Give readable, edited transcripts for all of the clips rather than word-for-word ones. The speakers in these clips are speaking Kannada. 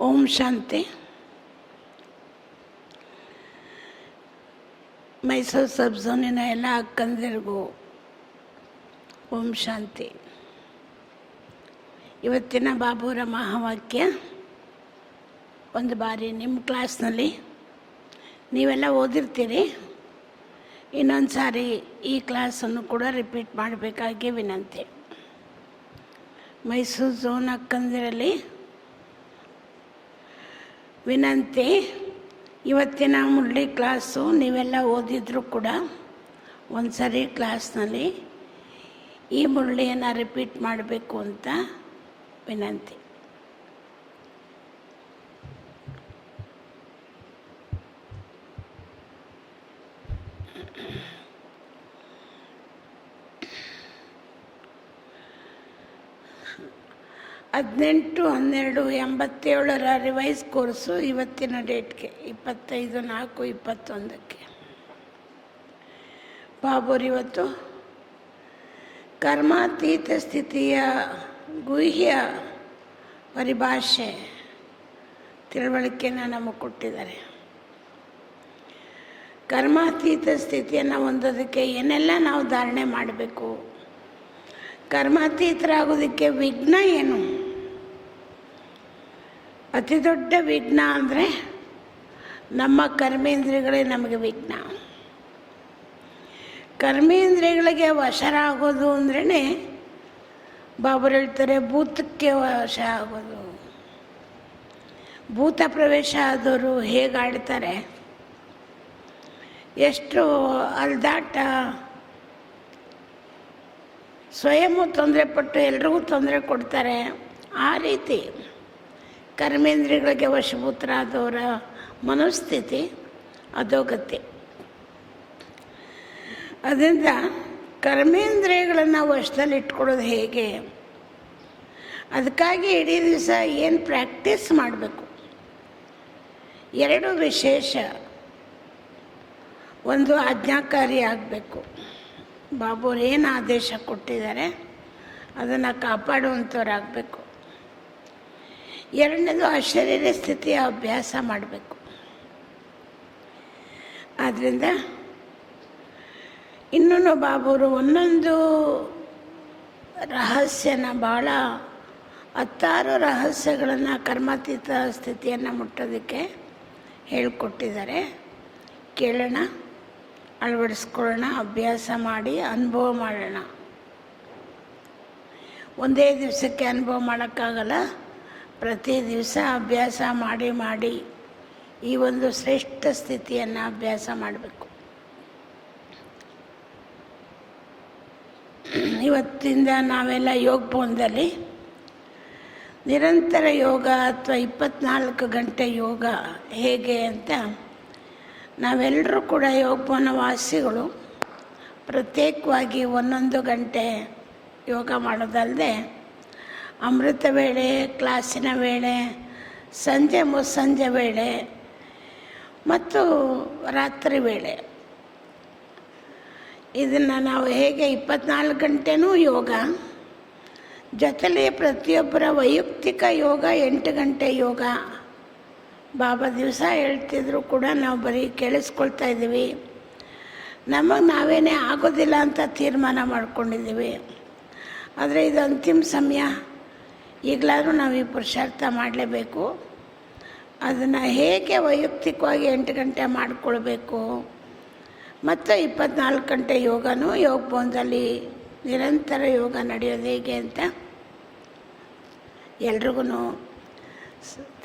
ಓಂ ಶಾಂತಿ. ಮೈಸೂರು ಸಬ್ ಝೋನಿನ ಎಲ್ಲ ಅಕ್ಕಂದಿರಿಗೂ ಓಂ ಶಾಂತಿ. ಇವತ್ತಿನ ಬಾಬುರ ಮಹಾವಾಕ್ಯ ಒಂದು ಬಾರಿ ನಿಮ್ಮ ಕ್ಲಾಸ್ನಲ್ಲಿ ನೀವೆಲ್ಲ ಓದಿರ್ತೀರಿ. ಇನ್ನೊಂದು ಸಾರಿ ಈ ಕ್ಲಾಸನ್ನು ಕೂಡ ರಿಪೀಟ್ ಮಾಡಬೇಕಾಗಿ ವಿನಂತಿ. ಮೈಸೂರು ಝೋನ್ ಅಕ್ಕಂದಿರಲ್ಲಿ ವಿನಂತಿ. ಇವತ್ತಿನ ಮುರಳಿ ಕ್ಲಾಸು ನೀವೆಲ್ಲ ಓದಿದ್ರು ಕೂಡ ಒಂದು ಸರಿ ಕ್ಲಾಸ್ನಲ್ಲಿ ಈ ಮುರಳಿಯನ್ನು ರಿಪೀಟ್ ಮಾಡಬೇಕು ಅಂತ ವಿನಂತಿ. ಹದಿನೆಂಟು 12/87 ರಿವೈಸ್ ಕೋರ್ಸು ಇವತ್ತಿನ ಡೇಟ್ಗೆ 25/4/21 ಬಾಬುರ್ ಇವತ್ತು ಕರ್ಮಾತೀತ ಸ್ಥಿತಿಯ ಗುಹ್ಯ ಪರಿಭಾಷೆ ತಿಳುವಳಿಕೆನ ನಮಗೆ ಕೊಟ್ಟಿದ್ದಾರೆ. ಕರ್ಮಾತೀತ ಸ್ಥಿತಿಯನ್ನು ಹೊಂದೋದಕ್ಕೆ ಏನೆಲ್ಲ ನಾವು ಧಾರಣೆ ಮಾಡಬೇಕು, ಕರ್ಮಾತೀತರಾಗೋದಕ್ಕೆ ವಿಘ್ನ ಏನು? ಅತಿ ದೊಡ್ಡ ವಿಘ್ನ ಅಂದರೆ ನಮ್ಮ ಕರ್ಮೇಂದ್ರಿಯಗಳೇ ನಮಗೆ ವಿಘ್ನ. ಕರ್ಮೇಂದ್ರಿಯಗಳಿಗೆ ವಶರಾಗೋದು ಅಂದ್ರೇ ಬಾಬರು ಹೇಳ್ತಾರೆ ಭೂತಕ್ಕೆ ವಶ ಆಗೋದು. ಭೂತ ಪ್ರವೇಶ ಆದವರು ಹೇಗಾಡ್ತಾರೆ, ಎಷ್ಟು ಅಲ್ದಾಟ, ಸ್ವಯಂ ತೊಂದರೆ ಪಟ್ಟು ಎಲ್ರಿಗೂ ತೊಂದರೆ ಕೊಡ್ತಾರೆ. ಆ ರೀತಿ ಕರ್ಮೇಂದ್ರಿಯಗಳಿಗೆ ವಶಭೂತರಾದವರ ಮನೋಸ್ಥಿತಿ ಅಧೋಗತಿ. ಅದರಿಂದ ಕರ್ಮೇಂದ್ರಿಯಗಳನ್ನು ವಶದಲ್ಲಿ ಇಟ್ಕೊಳ್ಳೋದು ಹೇಗೆ? ಅದಕ್ಕಾಗಿ ಇಡೀ ದಿವಸ ಏನು ಪ್ರಾಕ್ಟೀಸ್ ಮಾಡಬೇಕು? ಎರಡು ವಿಶೇಷ. ಒಂದು ಆಜ್ಞಾಕಾರಿ ಆಗಬೇಕು, ಬಾಬುರು ಏನು ಆದೇಶ ಕೊಟ್ಟಿದ್ದಾರೆ ಅದನ್ನು ಕಾಪಾಡುವಂಥವ್ರಾಗಬೇಕು. ಎರಡನೇದು ಅಶರೀರ ಸ್ಥಿತಿಯ ಅಭ್ಯಾಸ ಮಾಡಬೇಕು. ಆದ್ದರಿಂದ ಇನ್ನೂ ಬಾಬುರು ಒಂದೊಂದು ರಹಸ್ಯನ, ಭಾಳ 16 ರಹಸ್ಯಗಳನ್ನು ಕರ್ಮಾತೀತ ಸ್ಥಿತಿಯನ್ನು ಮುಟ್ಟೋದಕ್ಕೆ ಹೇಳಿಕೊಟ್ಟಿದ್ದಾರೆ. ಕೇಳೋಣ, ಅಳವಡಿಸ್ಕೊಳ್ಳೋಣ, ಅಭ್ಯಾಸ ಮಾಡಿ ಅನುಭವ ಮಾಡೋಣ. ಒಂದೇ ದಿವಸಕ್ಕೆ ಅನುಭವ ಮಾಡೋಕ್ಕಾಗಲ್ಲ. ಪ್ರತಿ ದಿವಸ ಅಭ್ಯಾಸ ಮಾಡಿ ಮಾಡಿ ಈ ಒಂದು ಶ್ರೇಷ್ಠ ಸ್ಥಿತಿಯನ್ನು ಅಭ್ಯಾಸ ಮಾಡಬೇಕು. ಇವತ್ತಿಂದ ನಾವೆಲ್ಲ ಯೋಗ ಭವನದಲ್ಲಿ ನಿರಂತರ ಯೋಗ ಅಥವಾ 24 ಗಂಟೆ ಯೋಗ ಹೇಗೆ ಅಂತ ನಾವೆಲ್ಲರೂ ಕೂಡ ಯೋಗ ಭವನ ವಾಸಿಗಳು ಪ್ರತ್ಯೇಕವಾಗಿ 1 ಗಂಟೆ ಯೋಗ ಮಾಡೋದಲ್ಲದೆ ಅಮೃತ ವೇಳೆ, ಕ್ಲಾಸಿನ ವೇಳೆ, ಸಂಜೆ ವೇಳೆ ಮತ್ತು ರಾತ್ರಿ ವೇಳೆ ಇದನ್ನು ನಾವು ಹೇಗೆ 24 ಗಂಟೆನೂ ಯೋಗ, ಜೊತೆಲಿ ಪ್ರತಿಯೊಬ್ಬರ ವೈಯಕ್ತಿಕ ಯೋಗ 8 ಗಂಟೆ ಯೋಗ. ಬಾಬಾ ದಿವಸ ಹೇಳ್ತಿದ್ರು ಕೂಡ ನಾವು ಬರೀ ಕೇಳಿಸ್ಕೊಳ್ತಾ ಇದ್ದೀವಿ. ನಮಗೆ ನಾವೇನೇ ಆಗೋದಿಲ್ಲ ಅಂತ ತೀರ್ಮಾನ ಮಾಡ್ಕೊಂಡಿದ್ದೀವಿ. ಆದರೆ ಇದು ಅಂತಿಮ ಸಮಯ. ಈಗಲಾದರೂ ನಾವು ಈ ಪುರುಷಾರ್ಥ ಮಾಡಲೇಬೇಕು. ಅದನ್ನು ಹೇಗೆ ವೈಯಕ್ತಿಕವಾಗಿ 8 ಗಂಟೆ ಮಾಡಿಕೊಳ್ಬೇಕು ಮತ್ತು 24 ಗಂಟೆ ಯೋಗನೂ ಯೋಗ ಭವನದಲ್ಲಿ ನಿರಂತರ ಯೋಗ ನಡೆಯೋದು ಹೇಗೆ ಅಂತ ಎಲ್ರಿಗೂ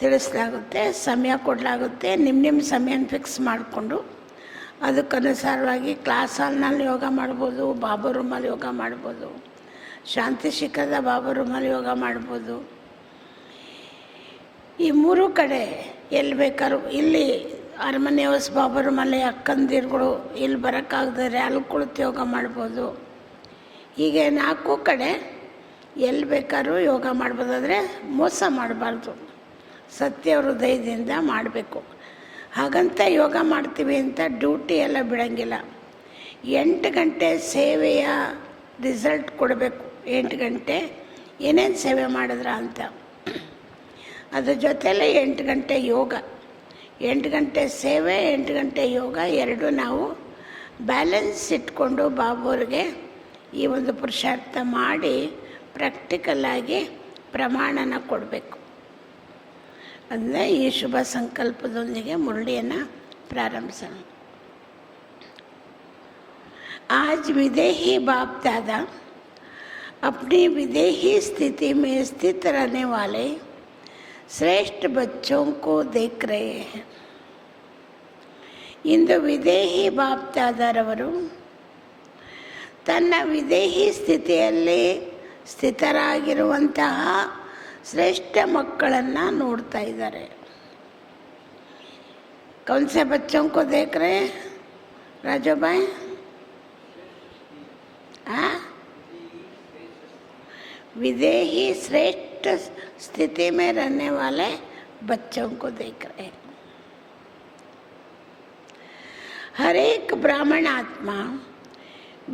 ತಿಳಿಸಲಾಗುತ್ತೆ, ಸಮಯ ಕೊಡಲಾಗುತ್ತೆ. ನಿಮ್ಮ ಸಮಯನ ಫಿಕ್ಸ್ ಮಾಡಿಕೊಂಡು ಅದಕ್ಕನುಸಾರವಾಗಿ ಕ್ಲಾಸ್ ಹಾಲ್ನಲ್ಲಿ ಯೋಗ ಮಾಡ್ಬೋದು, ಬಾಬಾ ರೂಮಲ್ಲಿ ಯೋಗ ಮಾಡ್ಬೋದು, ಶಾಂತಿ ಶಿಖರದ ಬಾಬಾ ರೂಮಲ್ಲಿ ಯೋಗ ಮಾಡ್ಬೋದು. ಈ 3 ಕಡೆ ಎಲ್ಲಿ ಬೇಕಾದ್ರೂ, ಇಲ್ಲಿ ಅರಮನೆ ಹೌಸ್ ಬಾಬಾ ರೂಮಲ್ಲಿ ಅಕ್ಕಂದಿರುಗಳು ಇಲ್ಲಿ ಬರೋಕ್ಕಾಗದರೆ ಅಲ್ಲಿ ಕುಳಿತು ಯೋಗ ಮಾಡ್ಬೋದು. ಹೀಗೆ 4 ಕಡೆ ಎಲ್ಲಿ ಬೇಕಾದ್ರೂ ಯೋಗ ಮಾಡ್ಬೋದಾದರೆ ಮೋಸ ಮಾಡಬಾರ್ದು, ಸತ್ಯ ಹೃದಯದಿಂದ ಮಾಡಬೇಕು. ಹಾಗಂತ ಯೋಗ ಮಾಡ್ತೀವಿ ಅಂತ ಡ್ಯೂಟಿ ಎಲ್ಲ ಬಿಡೋಂಗಿಲ್ಲ. 8 ಗಂಟೆ ಸೇವೆಯ ರಿಸಲ್ಟ್ ಕೊಡಬೇಕು. 8 ಗಂಟೆ ಏನೇನು ಸೇವೆ ಮಾಡಿದ್ರ ಅಂತ. ಅದ್ರ ಜೊತೆಲೇ 8 ಗಂಟೆ ಯೋಗ, 8 ಗಂಟೆ ಸೇವೆ, 8 ಗಂಟೆ ಯೋಗ ಎರಡು ನಾವು ಬ್ಯಾಲೆನ್ಸ್ ಇಟ್ಕೊಂಡು ಬಾಬುವ್ರಿಗೆ ಈ ಒಂದು ಪುರುಷಾರ್ಥ ಮಾಡಿ ಪ್ರಾಕ್ಟಿಕಲ್ಲಾಗಿ ಪ್ರಮಾಣನ ಕೊಡಬೇಕು. ಅಂದರೆ ಈ ಶುಭ ಸಂಕಲ್ಪದೊಂದಿಗೆ ಮುರಳಿಯನ್ನು ಪ್ರಾರಂಭಿಸೋಣ. आज विदेही बाप दादा अपनी विदेही स्थिति में स्थित रहने वाले श्रेष्ठ बच्चों को देख रहे हैं. ಇಂದು ವಿದೇಹಿ ಬಾಪ್ ದಾದಾರವರು ತನ್ನ ವಿದೇಹಿ ಸ್ಥಿತಿಯಲ್ಲಿ ಸ್ಥಿತರಾಗಿರುವಂತಹ ಶ್ರೇಷ್ಠ ಮಕ್ಕಳನ್ನು ನೋಡ್ತಾ ಇದ್ದಾರೆ. कौन से बच्चों को देख रहे हैं राजू भाई? विदेही श्रेष्ठ स्थिति में रहने वाले बच्चों को देख रहे हैं. हर एक ब्राह्मण आत्मा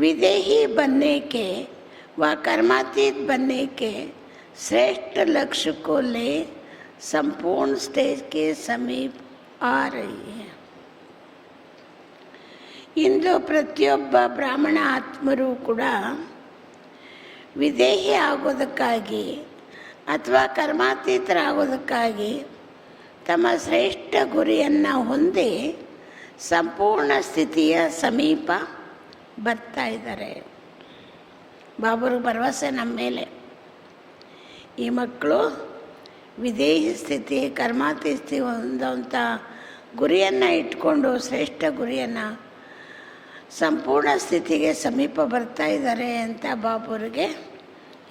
विदेही बनने के व कर्मातीत बनने के श्रेष्ठ लक्ष्य को ले संपूर्ण स्टेज के समीप आ रही है. ಇಂದು ಪ್ರತಿಯೊಬ್ಬ ಬ್ರಾಹ್ಮಣ ಆತ್ಮರು ಕೂಡ ವಿದೇಹಿ ಆಗೋದಕ್ಕಾಗಿ ಅಥವಾ ಕರ್ಮಾತೀತರಾಗೋದಕ್ಕಾಗಿ ತಮ್ಮ ಶ್ರೇಷ್ಠ ಗುರಿಯನ್ನು ಹೊಂದಿ ಸಂಪೂರ್ಣ ಸ್ಥಿತಿಯ ಸಮೀಪ ಬರ್ತಾ ಇದ್ದಾರೆ. ಬಾಬರು ಭರವಸೆ ನಮ್ಮ ಮೇಲೆ. ಈ ಮಕ್ಕಳು ವಿದೇಹಿ ಸ್ಥಿತಿ ಕರ್ಮಾತೀತ ಸ್ಥಿತಿ ಹೊಂದುವಂಥ ಗುರಿಯನ್ನು ಇಟ್ಕೊಂಡು ಶ್ರೇಷ್ಠ ಗುರಿಯನ್ನು ಸಂಪೂರ್ಣ ಸ್ಥಿತಿಗೆ ಸಮೀಪ ಬರ್ತಾ ಇದ್ದಾರೆ ಅಂತ ಬಾಬುರಿಗೆ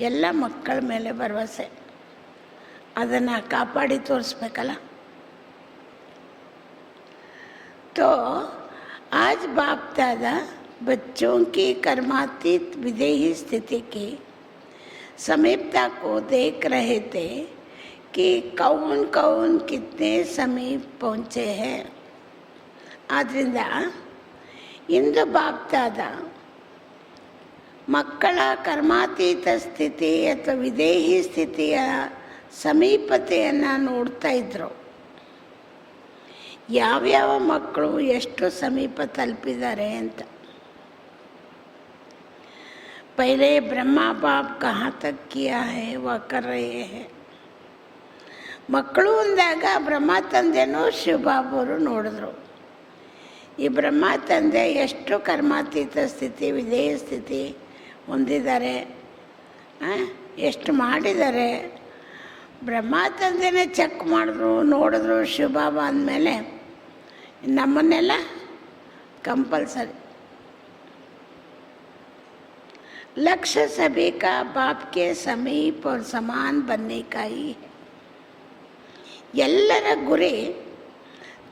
ಎಲ್ಲ ಮಕ್ಕಳ ಮೇಲೆ ಭರವಸೆ. ಅದನ್ನು ಕಾಪಾಡಿ ತೋರಿಸ್ಬೇಕಲ್ಲ. तो आज बाप दादा बच्चों की कर्मातीत विदेही स्थिति की समीपता को देख रहे थे कि कौन कौन कितने समीप पहुँचे हैं. ಆದ್ದರಿಂದ ಇಂದು ಬಾಪ್ ದಾದ ಮಕ್ಕಳ ಕರ್ಮಾತೀತ ಸ್ಥಿತಿ ಅಥವಾ ವಿದೇಹಿ ಸ್ಥಿತಿಯ ಸಮೀಪತೆಯನ್ನು ನೋಡ್ತಾ ಇದ್ದರು. ಯಾವ್ಯಾವ ಮಕ್ಕಳು ಎಷ್ಟು ಸಮೀಪ ತಲುಪಿದ್ದಾರೆ ಅಂತ. पहले ब्रह्मा बाप कहाँ तक किया है वह कर रहे हैं. ಮಕ್ಕಳು ಅಂದಾಗ ಬ್ರಹ್ಮ ತಂದೆನೂ ಶಿವಬಾಬರು ನೋಡಿದ್ರು. ಈ ಬ್ರಹ್ಮ ತಂದೆ ಎಷ್ಟು ಕರ್ಮಾತೀತ ಸ್ಥಿತಿ ವಿಧೇಯ ಸ್ಥಿತಿ ಹೊಂದಿದ್ದಾರೆ, ಎಷ್ಟು ಮಾಡಿದ್ದಾರೆ. ಬ್ರಹ್ಮ ತಂದೆನೇ ಚೆಕ್ ಮಾಡಿದ್ರು, ನೋಡಿದ್ರು. ಶಿವಬಾಬಾ ಅಂದಮೇಲೆ ನಮ್ಮನ್ನೆಲ್ಲ कंपलसरी. लक्ष्य सभी का बाप के समीप और समान बनने का ही है. ಎಲ್ಲರ ಗುರಿ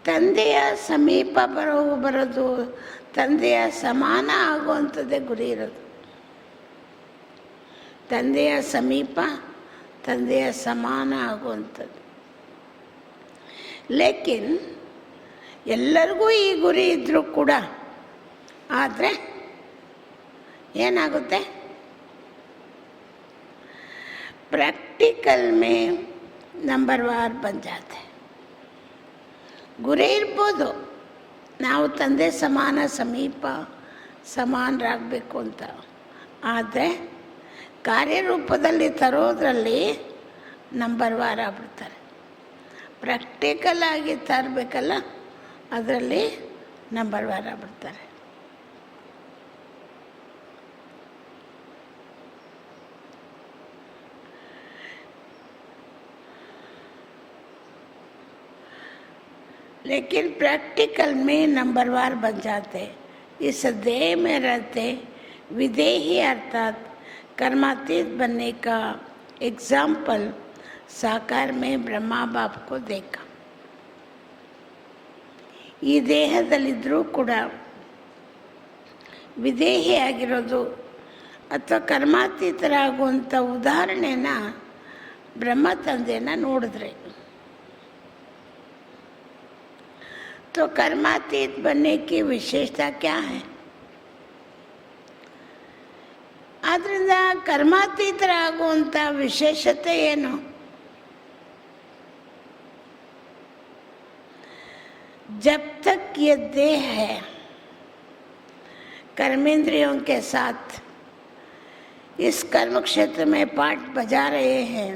ತಂದೆಯ ಸಮೀಪ ಬರೋದು, ತಂದೆಯ ಸಮಾನ ಆಗುವಂಥದ್ದೇ ಗುರಿ ಇರೋದು. ತಂದೆಯ ಸಮೀಪ, ತಂದೆಯ ಸಮಾನ ಆಗುವಂಥದ್ದು. ಲೇಕಿನ್ ಎಲ್ಲರಿಗೂ ಈ ಗುರಿ ಇದ್ದರೂ ಕೂಡ ಆದರೆ ಏನಾಗುತ್ತೆ, ಪ್ರಾಕ್ಟಿಕಲ್ ಮೇ ನಂಬರ್ವಾರ್ ಬನ್ ಜಾತೆ. ಗುರಿ ಇರ್ಬೋದು, ನಾವು ತಂದೆ ಸಮಾನ ಸಮೀಪ ಸಮಾನರಾಗಬೇಕು ಅಂತ, ಆದರೆ ಕಾರ್ಯರೂಪದಲ್ಲಿ ತರೋದ್ರಲ್ಲಿ ನಂಬರ್ವಾರ್ ಆಗ್ಬಿಡ್ತಾರೆ. ಪ್ರಾಕ್ಟಿಕಲ್ ಆಗಿ ತರಬೇಕಲ್ಲ, ಅದರಲ್ಲಿ ನಂಬರ್ವಾರ್ ಆಗ್ಬಿಡ್ತಾರೆ. लेकिन प्रैक्टिकल में नंबरवार बन जाते. इस देह में रहते विदेही अर्थात कर्मातीत बनने का एग्जाम्पल साकार में ब्रह्मा बाप को देखा. ಈ ದೇಹದಲ್ಲಿದ್ದರೂ ಕೂಡ ವಿದೇಹಿಯಾಗಿರೋದು ಅಥವಾ ಕರ್ಮಾತೀತರಾಗುವಂಥ ಉದಾಹರಣೆನ ಬ್ರಹ್ಮ ತಂದೆನ ನೋಡಿದ್ರೆ. तो कर्मातीत बनने की विशेषता क्या है? ಆದ್ದರಿಂದ ಕರ್ಮಾತೀತರಾಗುವಂಥ ವಿಶೇಷತೆ ಏನು? जब तक ये देह है कर्मेंद्रियों के साथ इस कर्म क्षेत्र में पाठ बजा रहे हैं,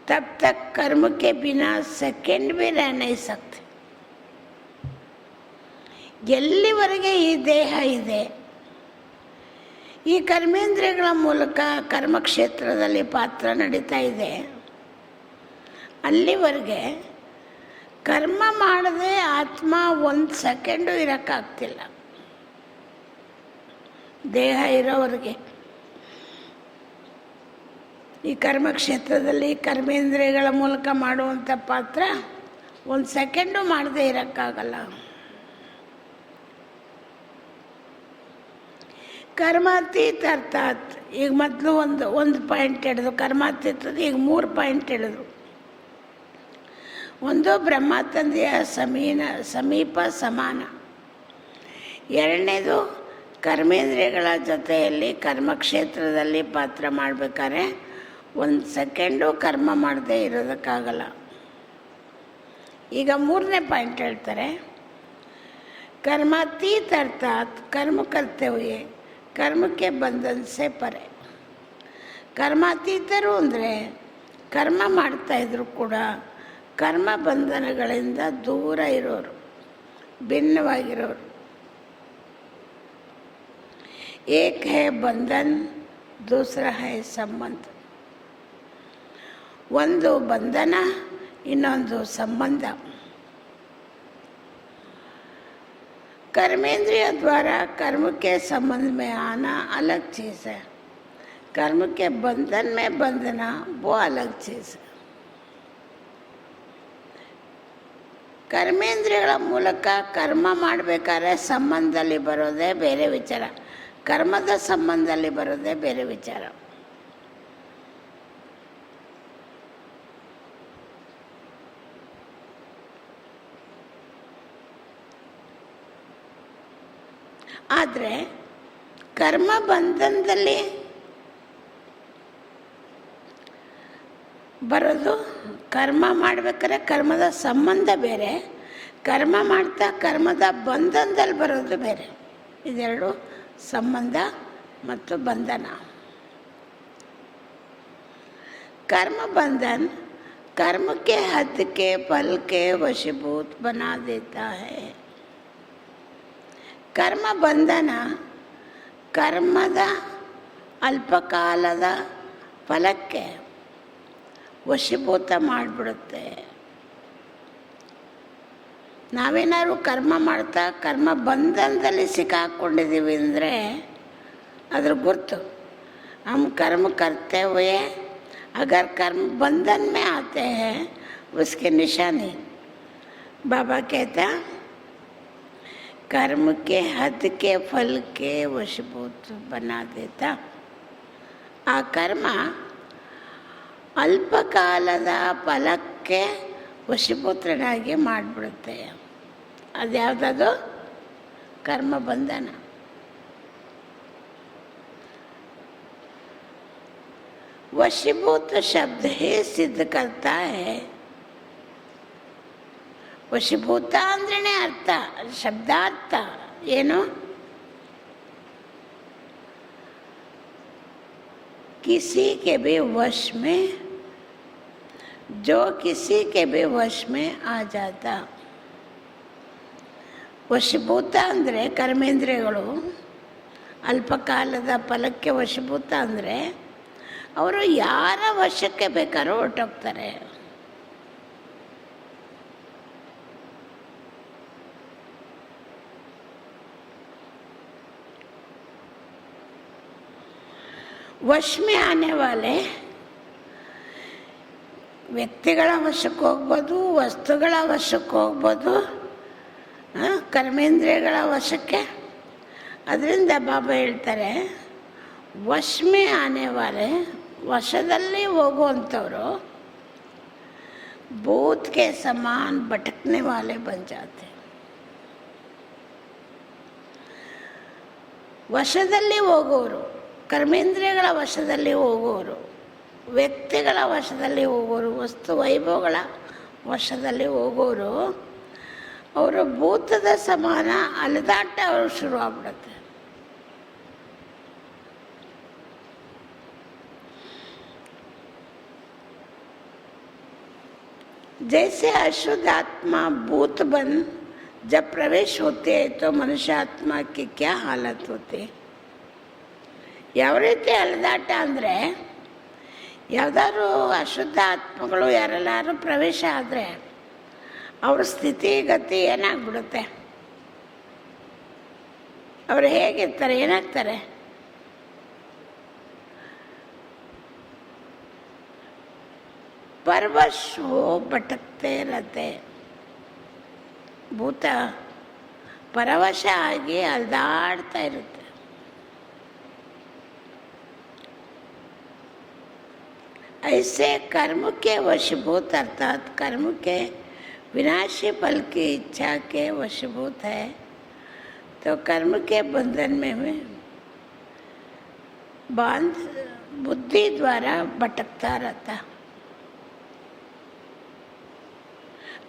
तब तक कर्म के बिना सेकेंड भी रह नहीं सकते. ಎಲ್ಲಿವರೆಗೆ ಈ ದೇಹ ಇದೆ, ಈ ಕರ್ಮೇಂದ್ರಿಯಗಳ ಮೂಲಕ ಕರ್ಮಕ್ಷೇತ್ರದಲ್ಲಿ ಪಾತ್ರ ನಡೀತಾ ಇದೆ, ಅಲ್ಲಿವರೆಗೆ ಕರ್ಮ ಮಾಡದೆ ಆತ್ಮ ಒಂದು ಸೆಕೆಂಡು ಇರೋಕ್ಕಾಗ್ತಿಲ್ಲ. ದೇಹ ಇರೋವರೆಗೆ ಈ ಕರ್ಮಕ್ಷೇತ್ರದಲ್ಲಿ ಕರ್ಮೇಂದ್ರಿಯಗಳ ಮೂಲಕ ಮಾಡುವಂಥ ಪಾತ್ರ ಒಂದು ಸೆಕೆಂಡು ಮಾಡದೆ ಇರೋಕ್ಕಾಗಲ್ಲ. ಕರ್ಮಾತೀತ ಅರ್ಥಾತ್ ಈಗ ಮೊದಲು ಒಂದು ಪಾಯಿಂಟ್ ಹೇಳಿದ್ರು ಕರ್ಮಾತೀತದ, ಈಗ 3 ಪಾಯಿಂಟ್ ಹೇಳಿದ್ರು. ಒಂದು ಬ್ರಹ್ಮ ತಂದೆಯ ಸಮೀಪ ಸಮಾನ, ಎರಡನೇದು ಕರ್ಮೇಂದ್ರಿಯಗಳ ಜೊತೆಯಲ್ಲಿ ಕರ್ಮಕ್ಷೇತ್ರದಲ್ಲಿ ಪಾತ್ರ ಮಾಡಬೇಕಾದ್ರೆ ಒಂದು ಸೆಕೆಂಡು ಕರ್ಮ ಮಾಡದೆ ಇರೋದಕ್ಕಾಗಲ್ಲ. ಈಗ 3ನೇ ಪಾಯಿಂಟ್ ಹೇಳ್ತಾರೆ, कर्मातीत अर्थात कर्म करते हुए कर्म के बंधन से परे. ಕರ್ಮಾತೀತರು ಅಂದರೆ ಕರ್ಮ ಮಾಡ್ತಾ ಇದ್ರು ಕೂಡ ಕರ್ಮ ಬಂಧನಗಳಿಂದ ದೂರ ಇರೋರು, ಭಿನ್ನವಾಗಿರೋರು. एक है बंधन, दूसरा है संबंध. ಒಂದು ಬಂಧನ, ಇನ್ನೊಂದು ಸಂಬಂಧ. कर्मेंद्रिय द्वारा कर्म के संबंध में आना अलग चीज़ है, कर्म के बंधन में बंधना वो अलग चीज़ है. ಕರ್ಮೇಂದ್ರಿಯಗಳ ಮೂಲಕ ಕರ್ಮ ಮಾಡಬೇಕಾದ್ರೆ ಸಂಬಂಧದಲ್ಲಿ ಬರೋದೇ ಬೇರೆ ವಿಚಾರ, ಕರ್ಮದ ಸಂಬಂಧದಲ್ಲಿ ಬರೋದೇ ಬೇರೆ ವಿಚಾರ. ಆದರೆ ಕರ್ಮ ಬಂಧನದಲ್ಲಿ ಬರೋದು, ಕರ್ಮ ಮಾಡಬೇಕಾದ್ರೆ ಕರ್ಮದ ಸಂಬಂಧ ಬೇರೆ, ಕರ್ಮ ಮಾಡ್ತಾ ಕರ್ಮದ ಬಂಧನದಲ್ಲಿ ಬರೋದು ಬೇರೆ. ಇದೆರಡು ಸಂಬಂಧ ಮತ್ತು ಬಂಧನ. कर्म बंधन कर्म के हद के फल के वशीभूत बना देता है. कर्म ಬಂಧನ ಕರ್ಮದ ಅಲ್ಪಕಾಲದ ಫಲಕ್ಕೆ ವಶೀಭೂತ ಮಾಡಿಬಿಡುತ್ತೆ. ನಾವೇನಾದ್ರು ಕರ್ಮ ಮಾಡ್ತಾ ಕರ್ಮ ಬಂಧನದಲ್ಲಿ ಸಿಕ್ಕಾಕೊಂಡಿದ್ದೀವಿ ಅಂದರೆ ಅದ್ರ ಗುರ್ತು. हम कर्म करते हुए अगर कर्म बंधन में आते हैं उसकी निशानी. बाबा कहता कर्म के हद के फल के वशीभूत बना देता. आ कर्म ಅಲ್ಪಕಾಲದ ಫಲಕ್ಕೆ ವಶೀಭೂತನಾಗಿ ಮಾಡಿಬಿಡುತ್ತೆ. ಅದ್ಯಾವುದದು? कर्म बंधन. वशीभूत शब्द ही सिद्ध करता है. वशीभूತ ಅಂದ್ರೇ ಅರ್ಥ, ಶಬ್ದಾರ್ಥ ಏನು? किसी के भी वश में, जो किसी के भी वश में आ जाता. ವಶೀಭೂತ ಅಂದರೆ ಕರ್ಮೇಂದ್ರಿಯಗಳು ಅಲ್ಪಕಾಲದ ಫಲಕ್ಕೆ ವಶೀಭೂತ ಅಂದರೆ ಅವರು ಯಾರ ವಶಕ್ಕೆ ಬೇಕಾದ್ರೂ ಹೊರಟೋಗ್ತಾರೆ. ವಶ में आने वाले ವ್ಯಕ್ತಿಗಳ ವಶಕ್ಕೆ ಹೋಗ್ಬೋದು, ವಸ್ತುಗಳ ವಶಕ್ಕೆ ಹೋಗ್ಬೋದು, ಕರ್ಮೇಂದ್ರಿಯಗಳ ವಶಕ್ಕೆ. ಅದರಿಂದ ಬಾಬಾ ಹೇಳ್ತಾರೆ ವಶ में आने वाले, ವಶದಲ್ಲಿ ಹೋಗುವಂಥವ್ರು भूत के समान भटकने वाले बन जाते. ವಶದಲ್ಲಿ ಹೋಗೋರು, ಕರ್ಮೇಂದ್ರಿಯಗಳ ವಶದಲ್ಲಿ ಹೋಗೋರು, ವ್ಯಕ್ತಿಗಳ ವಶದಲ್ಲಿ ಹೋಗೋರು, ವಸ್ತು ವೈಭವಗಳ ವಶದಲ್ಲಿ ಹೋಗೋರು ಅವರು ಭೂತದ ಸಮಾನ ಅಲೆದಾಟ ಅವರು ಶುರುವಾಗ್ಬಿಡುತ್ತೆ. जैसे अशुद्ध आत्मा भूत बन जब प्रवेश होते हैं तो मनुष्य आत्मा की क्या हालत होते. ಯಾವ ರೀತಿ ಅಲೆದಾಟ ಅಂದರೆ, ಯಾವುದಾದ್ರು ಅಶುದ್ಧ ಆತ್ಮಗಳು ಯಾರೆಲ್ಲಾರು ಪ್ರವೇಶ ಆದರೆ ಅವ್ರ ಸ್ಥಿತಿ ಗತಿ ಏನಾಗ್ಬಿಡುತ್ತೆ, ಅವರು ಹೇಗಿರ್ತಾರೆ, ಏನಾಗ್ತಾರೆ? परवश हो भटकते रहते. ಭೂತ ಪರವಶ ಆಗಿ ಅಲ್ದಾಡ್ತಾ ಇರುತ್ತೆ. ऐसे कर्म के वशीभूत अर्थात कर्म के विनाशी फल की इच्छा के वशीभूत है तो कर्म के बंधन में बांध बुद्धि द्वारा भटकता रहता.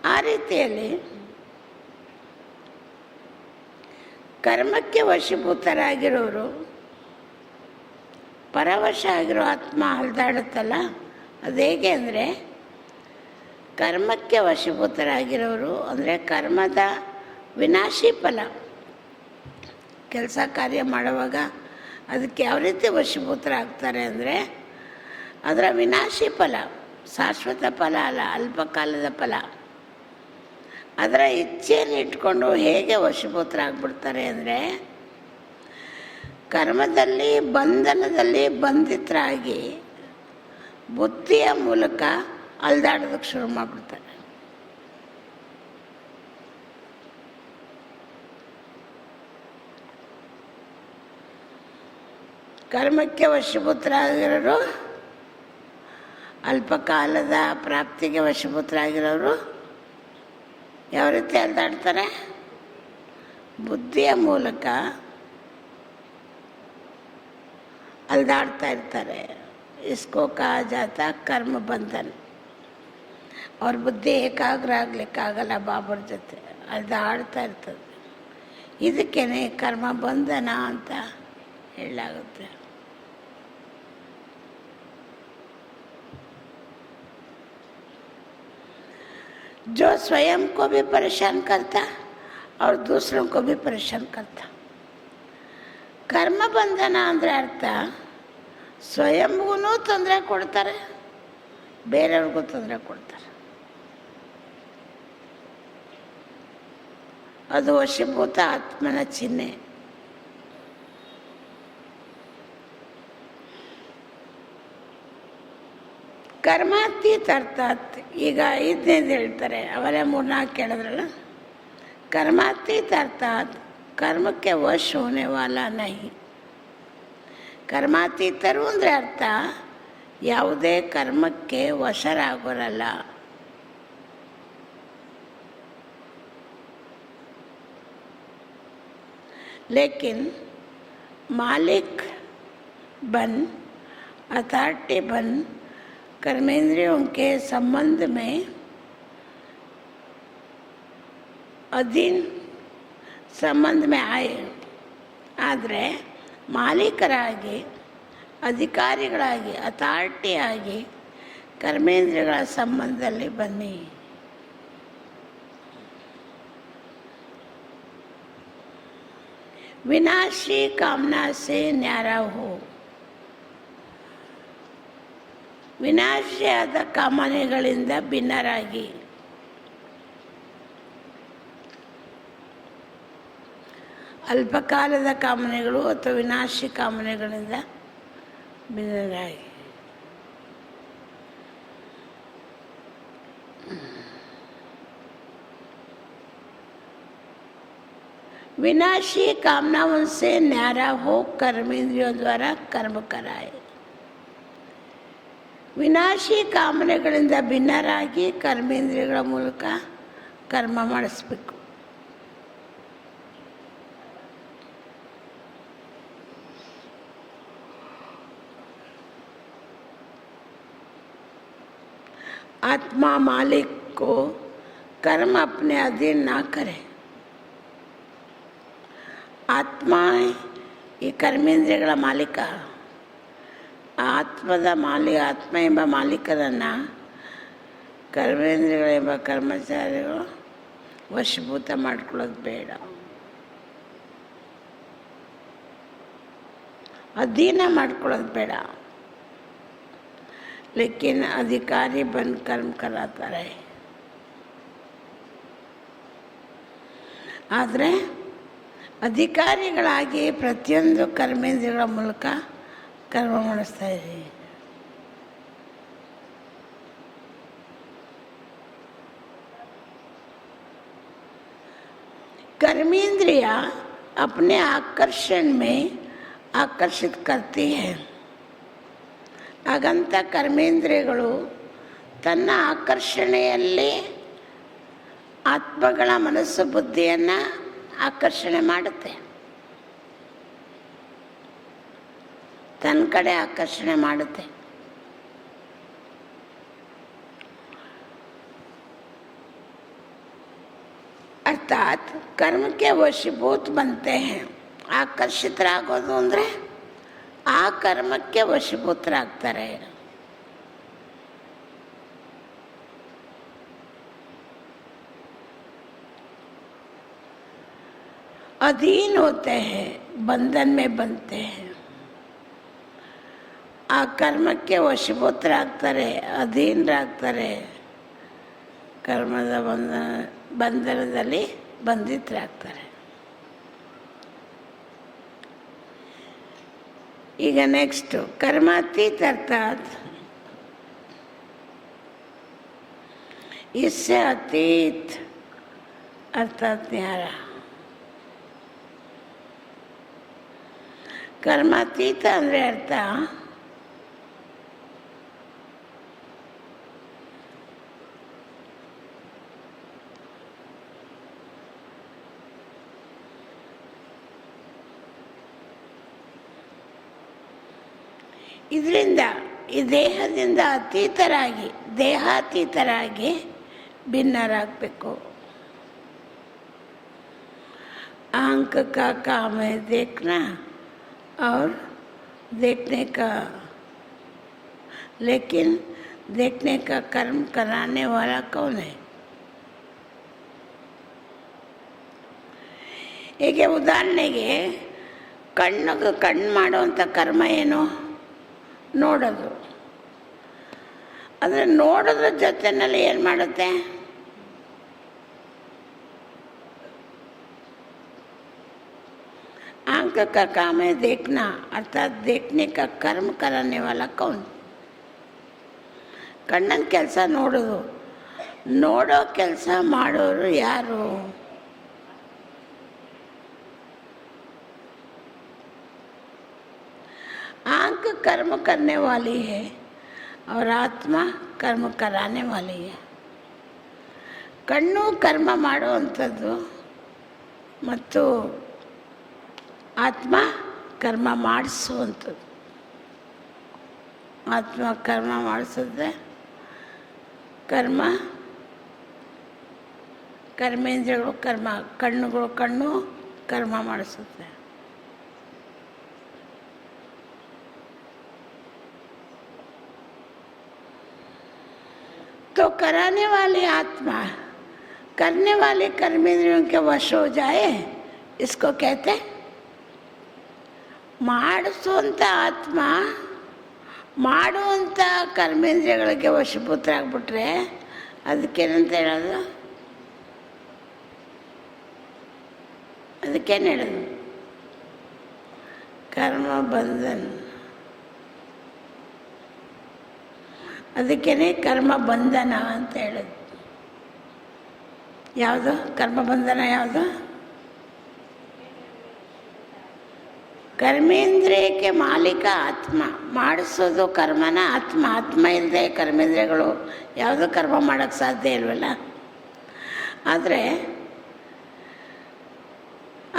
ಆ ರೀತಿಯಲ್ಲಿ ಕರ್ಮಕ್ಕೆ ವಶೀಭೂತರಾಗಿರೋರು, ಪರವಶ ಆಗಿರೋ ಆತ್ಮ ಅಲ್ದಾಡುತ್ತಲ್ಲ, ಅದು ಹೇಗೆ ಅಂದರೆ, ಕರ್ಮಕ್ಕೆ ವಶೀಭೂತರಾಗಿರೋರು ಅಂದರೆ ಕರ್ಮದ ವಿನಾಶಿ ಫಲ. ಕೆಲಸ ಕಾರ್ಯ ಮಾಡುವಾಗ ಅದಕ್ಕೆ ಯಾವ ರೀತಿ ವಶೀಭೂತರಾಗ್ತಾರೆ ಅಂದರೆ, ಅದರ ವಿನಾಶಿ ಫಲ, ಶಾಶ್ವತ ಫಲ ಅಲ್ಲ, ಅಲ್ಪಕಾಲದ ಫಲ. ಅದರ ಇಚ್ಛೆಯನ್ನು ಇಟ್ಕೊಂಡು ಹೇಗೆ ವಶೀಭೂತರಾಗ್ಬಿಡ್ತಾರೆ ಅಂದರೆ, ಕರ್ಮದಲ್ಲಿ ಬಂಧನದಲ್ಲಿ ಬಂಧಿತರಾಗಿ ಬುದ್ಧಿಯ ಮೂಲಕ ಅಲ್ದಾಡೋದಕ್ಕೆ ಶುರು ಮಾಡಿಬಿಡ್ತಾರೆ. ಕರ್ಮಕ್ಕೆ ವಶೀಭೂತರಾಗಿರೋರು, ಅಲ್ಪಕಾಲದ ಪ್ರಾಪ್ತಿಗೆ ವಶೀಭೂತರಾಗಿರೋರು ಯಾವ ರೀತಿ ಅಲ್ದಾಡ್ತಾರೆ? ಬುದ್ಧಿಯ ಮೂಲಕ ಅಲ್ದಾಡ್ತಾ ಇರ್ತಾರೆ. ಇಸ್ಕೋ ಕಹಾ ಜಾತಾ ಕರ್ಮ ಬಂಧನ. ಅವ್ರ ಬುದ್ಧಿ ಏಕಾಗ್ರ ಆಗಲಿಕ್ಕಾಗಲ್ಲ, ಬಾಬರ ಜೊತೆ ಅಲ್ದಾಡ್ತಾ ಇರ್ತದೆ. ಇದಕ್ಕೇನೆ ಕರ್ಮ ಬಂಧನ ಅಂತ ಹೇಳಲಾಗುತ್ತೆ. जो स्वयं को भी परेशान करता और दूसरों को भी परेशान करता. ಕರ್ಮ ಬಂಧನ ಅಂದರೆ ಅರ್ಥ ಸ್ವಯಂಗೂ ತೊಂದರೆ ಕೊಡ್ತಾರೆ, ಬೇರೆಯವ್ರಿಗೂ ತೊಂದರೆ ಕೊಡ್ತಾರೆ. ಅದು ವಶೀಭೂತ ಆತ್ಮನ ಚಿಹ್ನೆ. ಕರ್ಮಾತೀತ ಅರ್ಥಾತ್, ಈಗ 5ನೇದು ಹೇಳ್ತಾರೆ, ಅವರೇ 3-4 ಕೇಳಿದ್ರಲ್ಲ. ಕರ್ಮಾತೀತ ಅರ್ಥಾತ್ कर्म के वश होने वाला नहीं. ಕರ್ಮಾತೀತರು ಅಂದರೆ ಅರ್ಥ ಯಾವುದೇ ಕರ್ಮಕ್ಕೆ ವಶರಾಗೋರಲ್ಲ. लेकिन मालिक बन, अथॉरिटी बन कर्मेंद्रियों के संबंध में अधीन ಸಂಬಂಧ ಮೇ ಆಯೆ. ಆದರೆ ಮಾಲೀಕರಾಗಿ, ಅಧಿಕಾರಿಗಳಾಗಿ, ಅಥಾರಿಟಿಯಾಗಿ ಕರ್ಮೇಂದ್ರಿಯಗಳ ಸಂಬಂಧದಲ್ಲಿ ಬನ್ನಿ. ವಿನಾಶಿ ಕಾಮನಾ ಸೇ ನ್ಯಾರಾ ಹೋ. ವಿನಾಶಿಯಾದ ಕಾಮನೆಗಳಿಂದ ಭಿನ್ನರಾಗಿ. ಅಲ್ಪಕಾಲದ ಕಾಮನೆಗಳು ಅಥವಾ ವಿನಾಶಿ ಕಾಮನೆಗಳಿಂದ ಭಿನ್ನರಾಗಿ. विनाशी कामनाओं से न्यारा हो कर्मेंद्रियों द्वारा कर्म कराए. ವಿನಾಶಿ ಕಾಮನೆಗಳಿಂದ ಭಿನ್ನರಾಗಿ ಕರ್ಮೇಂದ್ರಿಯಗಳ ಮೂಲಕ ಕರ್ಮ ಮಾಡಿಸ್ಬೇಕು. आत्मा मालिक को कर्म अपने अधीन ना करे. ಆತ್ಮ ಈ ಕರ್ಮೇಂದ್ರಿಯಗಳ ಮಾಲೀಕ. ಆತ್ಮದ ಆತ್ಮ ಎಂಬ ಮಾಲೀಕರನ್ನು ಕರ್ಮೇಂದ್ರಿಯಗಳೆಂಬ ಕರ್ಮಚಾರಿಗಳು ವಶೀಭೂತ ಮಾಡ್ಕೊಳ್ಳೋದು ಬೇಡ, ಅಧೀನ ಮಾಡ್ಕೊಳ್ಳೋದು ಬೇಡ. ಲೇಕಿನ್ ಅಧಿಕಾರಿ ಬಂದು ಕರ್ಮ ಕರಾತಾರೆ. ಆದರೆ ಅಧಿಕಾರಿಗಳಾಗಿ ಪ್ರತಿಯೊಂದು ಕರ್ಮೇಂದ್ರಿಯಗಳ ಮೂಲಕ ಕರ್ಮ ಮಾಡಿಸ್ತಾ ಇದ್ದೀವಿ. कर्मेंद्रिय अपने आकर्षण में आकर्षित करती है. ಹಾಗಂತ ಕರ್ಮೇಂದ್ರಿಯಗಳು ತನ್ನ ಆಕರ್ಷಣೆಯಲ್ಲಿ ಆತ್ಮಗಳ ಮನಸ್ಸು ಬುದ್ಧಿಯನ್ನು ಆಕರ್ಷಣೆ ಮಾಡುತ್ತೆ, ತನ್ನ ಕಡೆ ಆಕರ್ಷಣೆ ಮಾಡುತ್ತೆ. अर्थात कर्म के वशीभूत बनते हैं. ಆಕರ್ಷಿತರಾಗೋದು ಅಂದರೆ ಆ ಕರ್ಮಕ್ಕೆ ವಶೀಭೂತರಾಗ್ತಾರೆ. अधीन होते हैं, बंधन में बनते हैं. ಆ ಕರ್ಮಕ್ಕೆ ವಶೀಭೂತರಾಗ್ತಾರೆ, ಅಧೀನರಾಗ್ತಾರೆ, ಕರ್ಮದ ಬಂಧನದಲ್ಲಿ ಬಂಧಿತರಾಗ್ತಾರೆ. ಈಗ ನೆಕ್ಸ್ಟು कर्मातीत अर्थात इससे अतीत अर्थात न्यारा. कर्मातीत ಅಂದರೆ ಅರ್ಥ ಇದರಿಂದ ಈ ದೇಹದಿಂದ ಅತೀತರಾಗಿ, ದೇಹಾತೀತರಾಗಿ ಭಿನ್ನರಾಗಬೇಕು. आंख का काम है देखना और देखने का, लेकिन देखने का कर्म कराने वाला कौन है? ಹೀಗೆ ಉದಾಹರಣೆಗೆ ಕಣ್ಣಿಗೆ ಕಣ್ಣು ಮಾಡುವಂಥ ಕರ್ಮ ಏನು? ನೋಡೋದು. ಆದರೆ ನೋಡೋದ್ರ ಜೊತೆಯಲ್ಲಿ ಏನು ಮಾಡುತ್ತೆ? आंख का काम है देखना, अर्थात देखने का कर्म कराने वाला कौन? ಕಣ್ಣನ ಕೆಲಸ ನೋಡೋದು, ನೋಡೋ ಕೆಲಸ ಮಾಡೋರು ಯಾರು? आंख कर्म करने वाली है और आत्मा कर्म कराने वाली है. ಕಣ್ಣು ಕರ್ಮ ಮಾಡುವಂಥದ್ದು ಮತ್ತು ಆತ್ಮ ಕರ್ಮ ಮಾಡಿಸುವಂಥದ್ದು. ಆತ್ಮ ಕರ್ಮ ಮಾಡಿಸಿದ್ರೆ ಕರ್ಮ, ಕರ್ಮೇಂದ್ರಿಯಗಳು ಕರ್ಮ, ಕಣ್ಣುಗಳು ಕಣ್ಣು ಕರ್ಮ ಮಾಡಿಸುತ್ತೆ. तो कराने वाली आत्मा करने वाले कर्मेंद्रियों के वश हो जाए, इसको कहते हैं. ಮಾಡಿಸುವಂಥ ಆತ್ಮ ಮಾಡುವಂಥ ಕರ್ಮೇಂದ್ರಿಯಗಳಿಗೆ ವಶೀಭೂತರಾಗ್ಬಿಟ್ರೆ ಅದಕ್ಕೇನಂತ ಹೇಳೋದು? ಅದಕ್ಕೇನು ಹೇಳೋದು? ಕರ್ಮ ಬಂಧನ. ಅದಕ್ಕೇನೆ ಕರ್ಮ ಬಂಧನ ಅಂತ ಹೇಳೋದು. ಯಾವುದು ಕರ್ಮ ಬಂಧನ? ಯಾವುದು? ಕರ್ಮೇಂದ್ರಿಯಕ್ಕೆ ಮಾಲೀಕ ಆತ್ಮ, ಮಾಡಿಸೋದು ಕರ್ಮನ ಆತ್ಮ. ಆತ್ಮ ಇಲ್ಲದೆ ಕರ್ಮೇಂದ್ರಿಯಗಳು ಯಾವುದೂ ಕರ್ಮ ಮಾಡೋಕ್ಕೆ ಸಾಧ್ಯ ಇಲ್ವಲ್ಲ. ಆದರೆ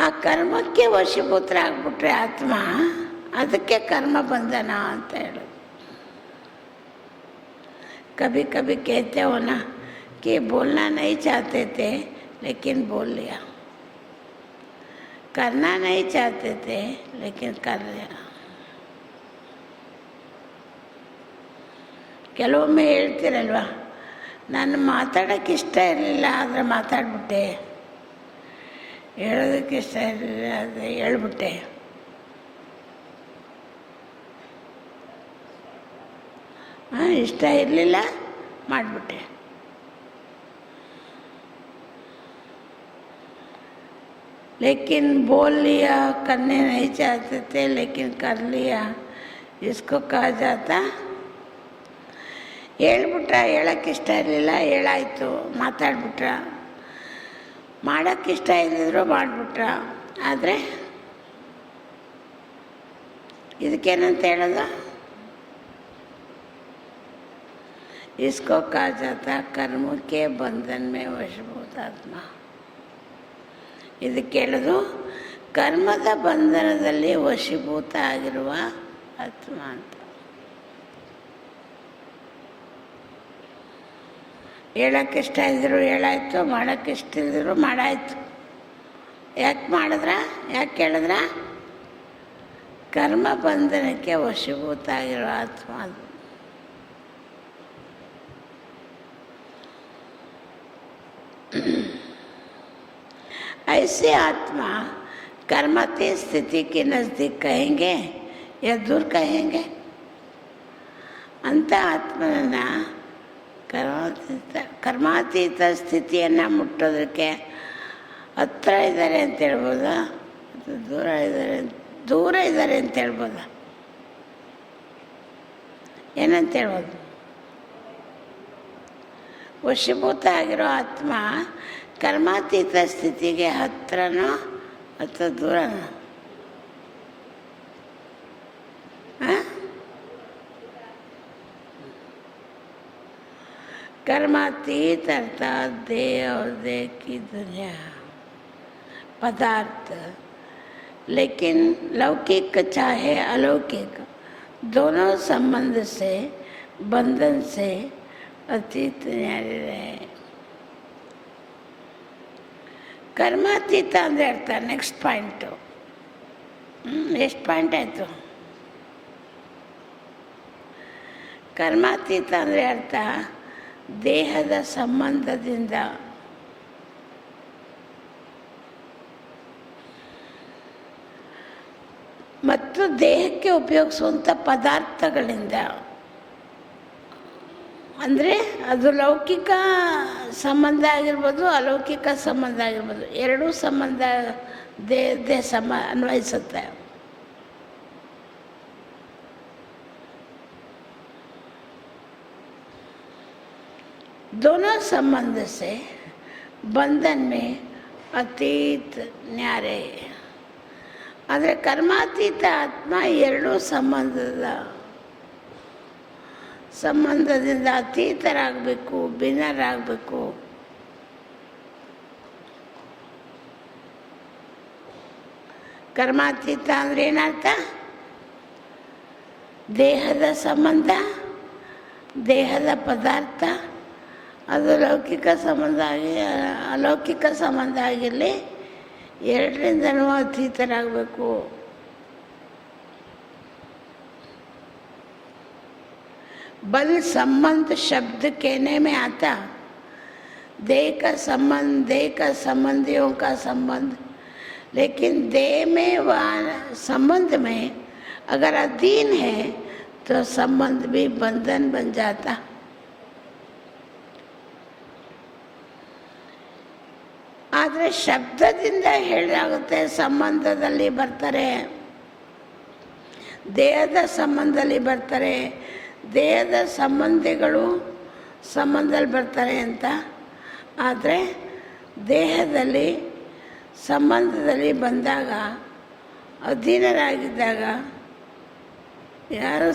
ಆ ಕರ್ಮಕ್ಕೆ ವಶೀಭೂತರಾಗ್ಬಿಟ್ರೆ ಆತ್ಮ, ಅದಕ್ಕೆ ಕರ್ಮ ಬಂಧನ ಅಂತ ಹೇಳೋದು. कभी कभी कहते हो ना कि बोलना नहीं चाहते थे लेकिन बोल लिया, करना नहीं चाहते थे लेकिन कर लिया. ಕೆಲವೊಮ್ಮೆ ಹೇಳ್ತೀರಲ್ವ, ನಾನು ಮಾತಾಡೋಕ್ಕೆ ಇಷ್ಟ ಇರಲಿಲ್ಲ ಆದರೆ ಮಾತಾಡ್ಬಿಟ್ಟೆ, ಹೇಳೋದಕ್ಕೆ ಇಷ್ಟ ಇರಲಿಲ್ಲ ಆದರೆ ಹೇಳ್ಬಿಟ್ಟೆ. ಇಷ್ಟ ಇರಲಿಲ್ಲ ಮಾಡಿಬಿಟ್ಟೆ. लेकिन बोल लिया, करने नहीं चाहते थे लेकिन कर लिया, इसको कहा जाता. ಹೇಳ್ಬಿಟ್ಟ, ಹೇಳೋಕ್ಕೆ ಇಷ್ಟ ಇರಲಿಲ್ಲ, ಹೇಳಾಯಿತು, ಮಾತಾಡ್ಬಿಟ್ರ. ಮಾಡೋಕ್ಕೆ ಇಷ್ಟ ಇದ್ದಿದ್ರು ಮಾಡಿಬಿಟ್ರ. ಆದರೆ ಇದಕ್ಕೇನಂತ ಹೇಳೋದು? इसको कहा जाता कर्म के बंधन में वशीभूत आत्ಮ. ಇದಕ್ಕೆ ಹೇಳೋದು ಕರ್ಮದ ಬಂಧನದಲ್ಲಿ ವಶೀಭೂತ ಆಗಿರುವ ಆತ್ಮ ಅಂತ. ಹೇಳೋಕ್ಕೆ ಇಷ್ಟ ಇದ್ದರು ಹೇಳಾಯಿತು, ಮಾಡೋಕ್ಕೆ ಇಷ್ಟ ಇದ್ದರು ಮಾಡಾಯಿತು. ಯಾಕೆ ಮಾಡಿದ್ರ? ಯಾಕೆ ಹೇಳಿದ್ರ? ಕರ್ಮ ಬಂಧನಕ್ಕೆ ವಶೀಭೂತ ಆಗಿರೋ ಆತ್ಮ ಅದು. ऐसे आत्मा कर्मातीत स्थिति के नज़दीक कहेंगे या दूर कहेंगे? ಅಂಥ ಆತ್ಮನನ್ನು ಕರ್ಮಾತೀತ ಸ್ಥಿತಿಯನ್ನು ಮುಟ್ಟೋದಕ್ಕೆ ಹತ್ರ ಇದ್ದಾರೆ ಅಂತ ಹೇಳ್ಬೋದಾ, ದೂರ ಇದ್ದಾರೆ ಅಂತ ಹೇಳ್ಬೋದಾ? ಏನಂತ ಹೇಳ್ಬೋದು? ವಶೀಭೂತ ಆಗಿರೋ ಆತ್ಮ ಕರ್ಮಾತೀತ ಸ್ಥಿತಿಗೆ ಹತ್ರನೋ ಅಥವಾ ದೂರನೋ? कर्मातीत अर्थात देह और देह की दुनिया पदार्थ, लेकिन लौकिक चाहे अलौकिक दोनों संबंध से बंधन से अतीत न्यारे रहे. ಕರ್ಮಾತೀತ ಅಂದರೆ ಅರ್ಥ. Next point. ಎಷ್ಟು ಪಾಯಿಂಟ್ ಆಯಿತು? ಕರ್ಮಾತೀತ ಅಂದರೆ ಅರ್ಥ ದೇಹದ ಸಂಬಂಧದಿಂದ ಮತ್ತು ದೇಹಕ್ಕೆ ಉಪಯೋಗಿಸುವಂಥ ಪದಾರ್ಥಗಳಿಂದ. ಅಂದರೆ ಅದು ಲೌಕಿಕ ಸಂಬಂಧ ಆಗಿರ್ಬೋದು, ಅಲೌಕಿಕ ಸಂಬಂಧ ಆಗಿರ್ಬೋದು, ಎರಡೂ ಸಂಬಂಧ ದೇಹ ಅನ್ವಯಿಸುತ್ತೆ. दोनों संबंध से बंधन में अतीत न्यारे. ಆದರೆ ಕರ್ಮಾತೀತ ಆತ್ಮ ಎರಡೂ ಸಂಬಂಧದಿಂದ ಅತೀತರಾಗಬೇಕು, ಭಿನ್ನರಾಗಬೇಕು. ಕರ್ಮಾತೀತ ಅಂದರೆ ಏನರ್ಥ? ದೇಹದ ಸಂಬಂಧ, ದೇಹದ ಪದಾರ್ಥ, ಅದು ಲೌಕಿಕ ಸಂಬಂಧ ಆಗಿ ಅಲೌಕಿಕ ಸಂಬಂಧ ಆಗಿರಲಿ, ಎರಡರಿಂದನೂ ಅತೀತರಾಗಬೇಕು. बल संबंध शब्द कहने में आता देह का संबंध, देह का संबंधियों का संबंध, लेकिन देह में व संबंध में अगर अधीन है तो संबंध भी बंधन बन जाता. ಆದರೆ ಶಬ್ದದಿಂದ ಹೇಳಲಾಗುತ್ತೆ ಸಂಬಂಧದಲ್ಲಿ ಬರ್ತಾರೆ, ದೇಹದ ಸಂಬಂಧದಲ್ಲಿ ಬರ್ತಾರೆ, ದೇಹದ ಸಂಬಂಧಿಗಳು ಸಂಬಂಧದಲ್ಲಿ ಬರ್ತಾರೆ ಅಂತ. ಆದರೆ ದೇಹದಲ್ಲಿ ಸಂಬಂಧದಲ್ಲಿ ಬಂದಾಗ, ಅಧೀನರಾಗಿದ್ದಾಗ ಯಾರು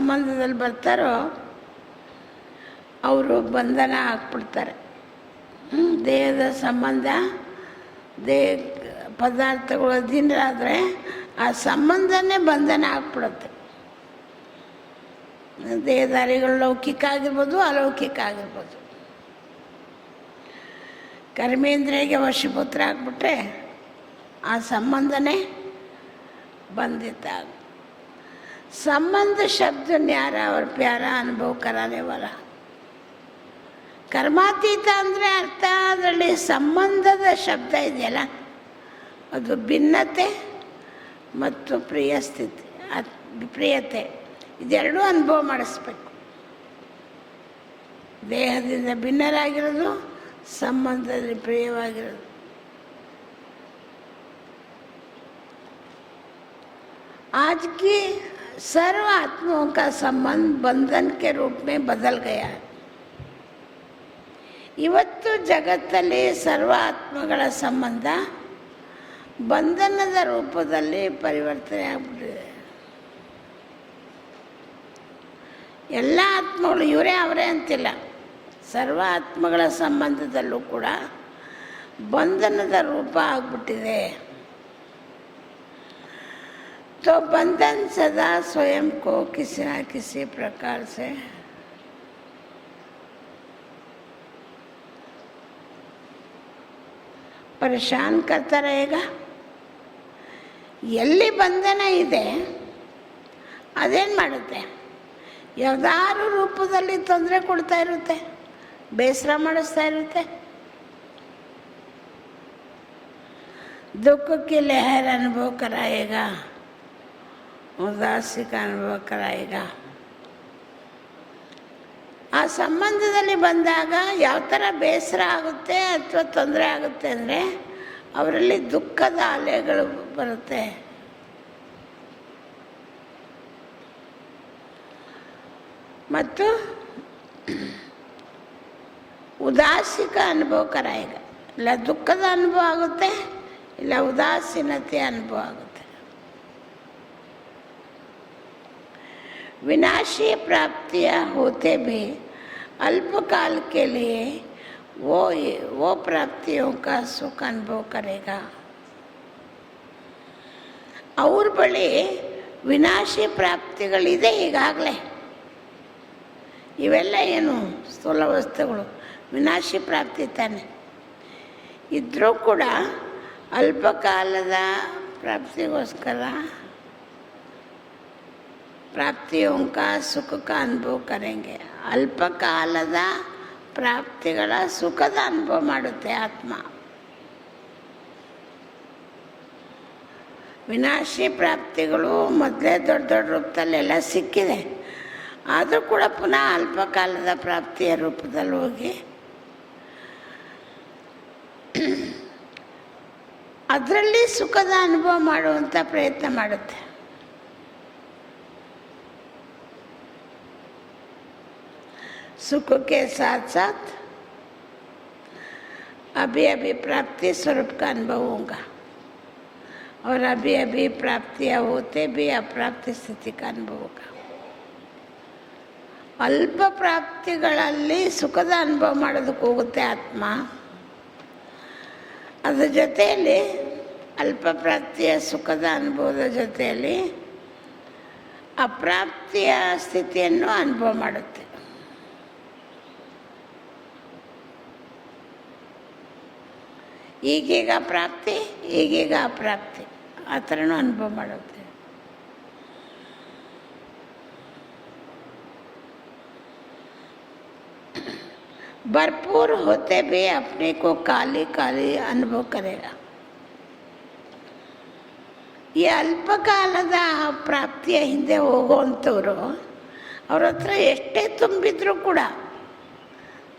ಸಂಬಂಧದಲ್ಲಿ ಬರ್ತಾರೋ ಅವರು ಬಂಧನ ಹಾಕ್ಬಿಡ್ತಾರೆ. ದೇಹದ ಸಂಬಂಧ, ದೇಹ ಪದಾರ್ಥಗಳು ಅಧೀನರಾದರೆ ಆ ಸಂಬಂಧನೇ ಬಂಧನ ಆಗ್ಬಿಡುತ್ತೆ. ದೇಹದಾರಿಗಳು ಲೌಕಿಕ ಆಗಿರ್ಬೋದು, ಅಲೌಕಿಕ ಆಗಿರ್ಬೋದು. ಕರ್ಮೇಂದ್ರಿಯಗೆ ವಶೀಭೂತರಾಗ್ಬಿಟ್ರೆ ಆ ಸಂಬಂಧನೇ ಬಂಧಿತ. संबंध शब्द न्यारा और प्यारा अनुभव कराने वाला. ಕರ್ಮಾತೀತ ಅಂದರೆ ಅರ್ಥ ಅದರಲ್ಲಿ ಸಂಬಂಧದ ಶಬ್ದ ಇದೆಯಲ್ಲ, ಅದು ಭಿನ್ನತೆ ಮತ್ತು ಪ್ರಿಯ ಸ್ಥಿತಿ, ಪ್ರಿಯತೆ ಇದೆರಡೂ ಅನುಭವ ಮಾಡಿಸ್ಬೇಕು. ದೇಹದಿಂದ ಭಿನ್ನರಾಗಿರೋದು, ಸಂಬಂಧದಲ್ಲಿ ಪ್ರಿಯವಾಗಿರೋದು. आज की सर्व आत्माओं का संबंध बंधन के रूप में बदल गया है. ಇವತ್ತು ಜಗತ್ತಲ್ಲಿ ಸರ್ವ ಆತ್ಮಗಳ ಸಂಬಂಧ ಬಂಧನದ ರೂಪದಲ್ಲಿ ಪರಿವರ್ತನೆ ಆಗ್ಬಿಟ್ಟಿದೆ. ಎಲ್ಲ ಆತ್ಮಗಳು ಇವರೇ ಅವರೇ ಅಂತಿಲ್ಲ, ಸರ್ವ ಆತ್ಮಗಳ ಸಂಬಂಧದಲ್ಲೂ ಕೂಡ ಬಂಧನದ ರೂಪ ಆಗ್ಬಿಟ್ಟಿದೆ. तो बंधन सदा स्वयं को किसी न किसी प्रकार से परेशान करता रहेगा. ಎಲ್ಲಿ ಬಂಧನ ಇದೆ ಅದೇನು ಮಾಡುತ್ತೆ, ಯಾವುದಾದ್ರು ರೂಪದಲ್ಲಿ ತೊಂದರೆ ಕೊಡ್ತಾ ಇರುತ್ತೆ, ಬೇಸರ ಮಾಡಿಸ್ತಾ ಇರುತ್ತೆ. दुख की लहर अनुभव कराएगा, ಉದಾಸಿ का ಅನುಭವ कराएगा. ಆ ಸಂಬಂಧದಲ್ಲಿ ಬಂದಾಗ ಯಾವ ಥರ ಬೇಸರ ಆಗುತ್ತೆ ಅಥವಾ ತೊಂದರೆ ಆಗುತ್ತೆ ಅಂದರೆ ಅವರಲ್ಲಿ ದುಃಖದ ಅಲೆಗಳು ಬರುತ್ತೆ. ಮತ್ತು ಉದಾಸಿಕ ಅನುಭವ कराएगा. ಇಲ್ಲ ದುಃಖದ ಅನುಭವ ಆಗುತ್ತೆ, ಇಲ್ಲ ಉದಾಸೀನತೆ ಅನುಭವ ಆಗುತ್ತೆ. विनाशी प्राप्तियाँ होते भी अल्पकाल के लिए वो प्राप्तियों का सुख अनुभव करेगा. ಅವ್ರ ಬಳಿ ವಿನಾಶಿ ಪ್ರಾಪ್ತಿಗಳಿದೆ ಈಗಾಗಲೇ. ಇವೆಲ್ಲ ಏನು ಸ್ಥೂಲ ವಸ್ತುಗಳು, ವಿನಾಶಿ ಪ್ರಾಪ್ತಿ ತಾನೆ. ಇದ್ರೂ ಕೂಡ ಅಲ್ಪಕಾಲದ ಪ್ರಾಪ್ತಿಗೋಸ್ಕರ ಪ್ರಾಪ್ತಿयों का सुख का अनुभव करेंगे. ಅಲ್ಪಕಾಲದ ಪ್ರಾಪ್ತಿಗಳ ಸುಖದ ಅನುಭವ ಮಾಡುತ್ತೆ ಆತ್ಮ. ವಿನಾಶಿ ಪ್ರಾಪ್ತಿಗಳು ಮೊದಲೇ ದೊಡ್ಡ ದೊಡ್ಡ ರೂಪದಲ್ಲೆಲ್ಲ ಸಿಕ್ಕಿದೆ, ಆದರೂ ಕೂಡ ಪುನಃ ಅಲ್ಪಕಾಲದ ಪ್ರಾಪ್ತಿಯ ರೂಪದಲ್ಲಿ ಹೋಗಿ ಅದರಲ್ಲಿ ಸುಖದ ಅನುಭವ ಮಾಡುವಂಥ ಪ್ರಯತ್ನ ಮಾಡುತ್ತೆ. सुख के साथ साथ अभी अभी प्राप्ति स्वरूप का अनुभव होगा, और अभी अभी प्राप्तियाँ होते भी अप्राप्ति स्थिति का अनुभव होगा. ಅಲ್ಪ ಪ್ರಾಪ್ತಿಗಳಲ್ಲಿ ಸುಖದ ಅನುಭವ ಮಾಡೋದಕ್ಕೆ ಹೋಗುತ್ತೆ ಆತ್ಮ. ಅದರ ಜೊತೆಯಲ್ಲಿ ಅಲ್ಪ ಪ್ರಾಪ್ತಿಯ ಸುಖದ ಅನುಭವದ ಜೊತೆಯಲ್ಲಿ ಅಪ್ರಾಪ್ತಿಯ ಸ್ಥಿತಿಯನ್ನು ಅನುಭವ ಮಾಡುತ್ತೆ. ಈಗೀಗ ಪ್ರಾಪ್ತಿ, ಈಗೀಗ ಅಪ್ರಾಪ್ತಿ, ಆ ಥರನೂ ಅನುಭವ ಮಾಡುತ್ತೆ. भरपूर होते भी अपने को काली काली अनुभव करेगा. ಈ ಅಲ್ಪಕಾಲದ ಪ್ರಾಪ್ತಿಯ ಹಿಂದೆ ಹೋಗುವಂಥವ್ರು ಅವ್ರ ಹತ್ರ ಎಷ್ಟೇ ತುಂಬಿದ್ರೂ ಕೂಡ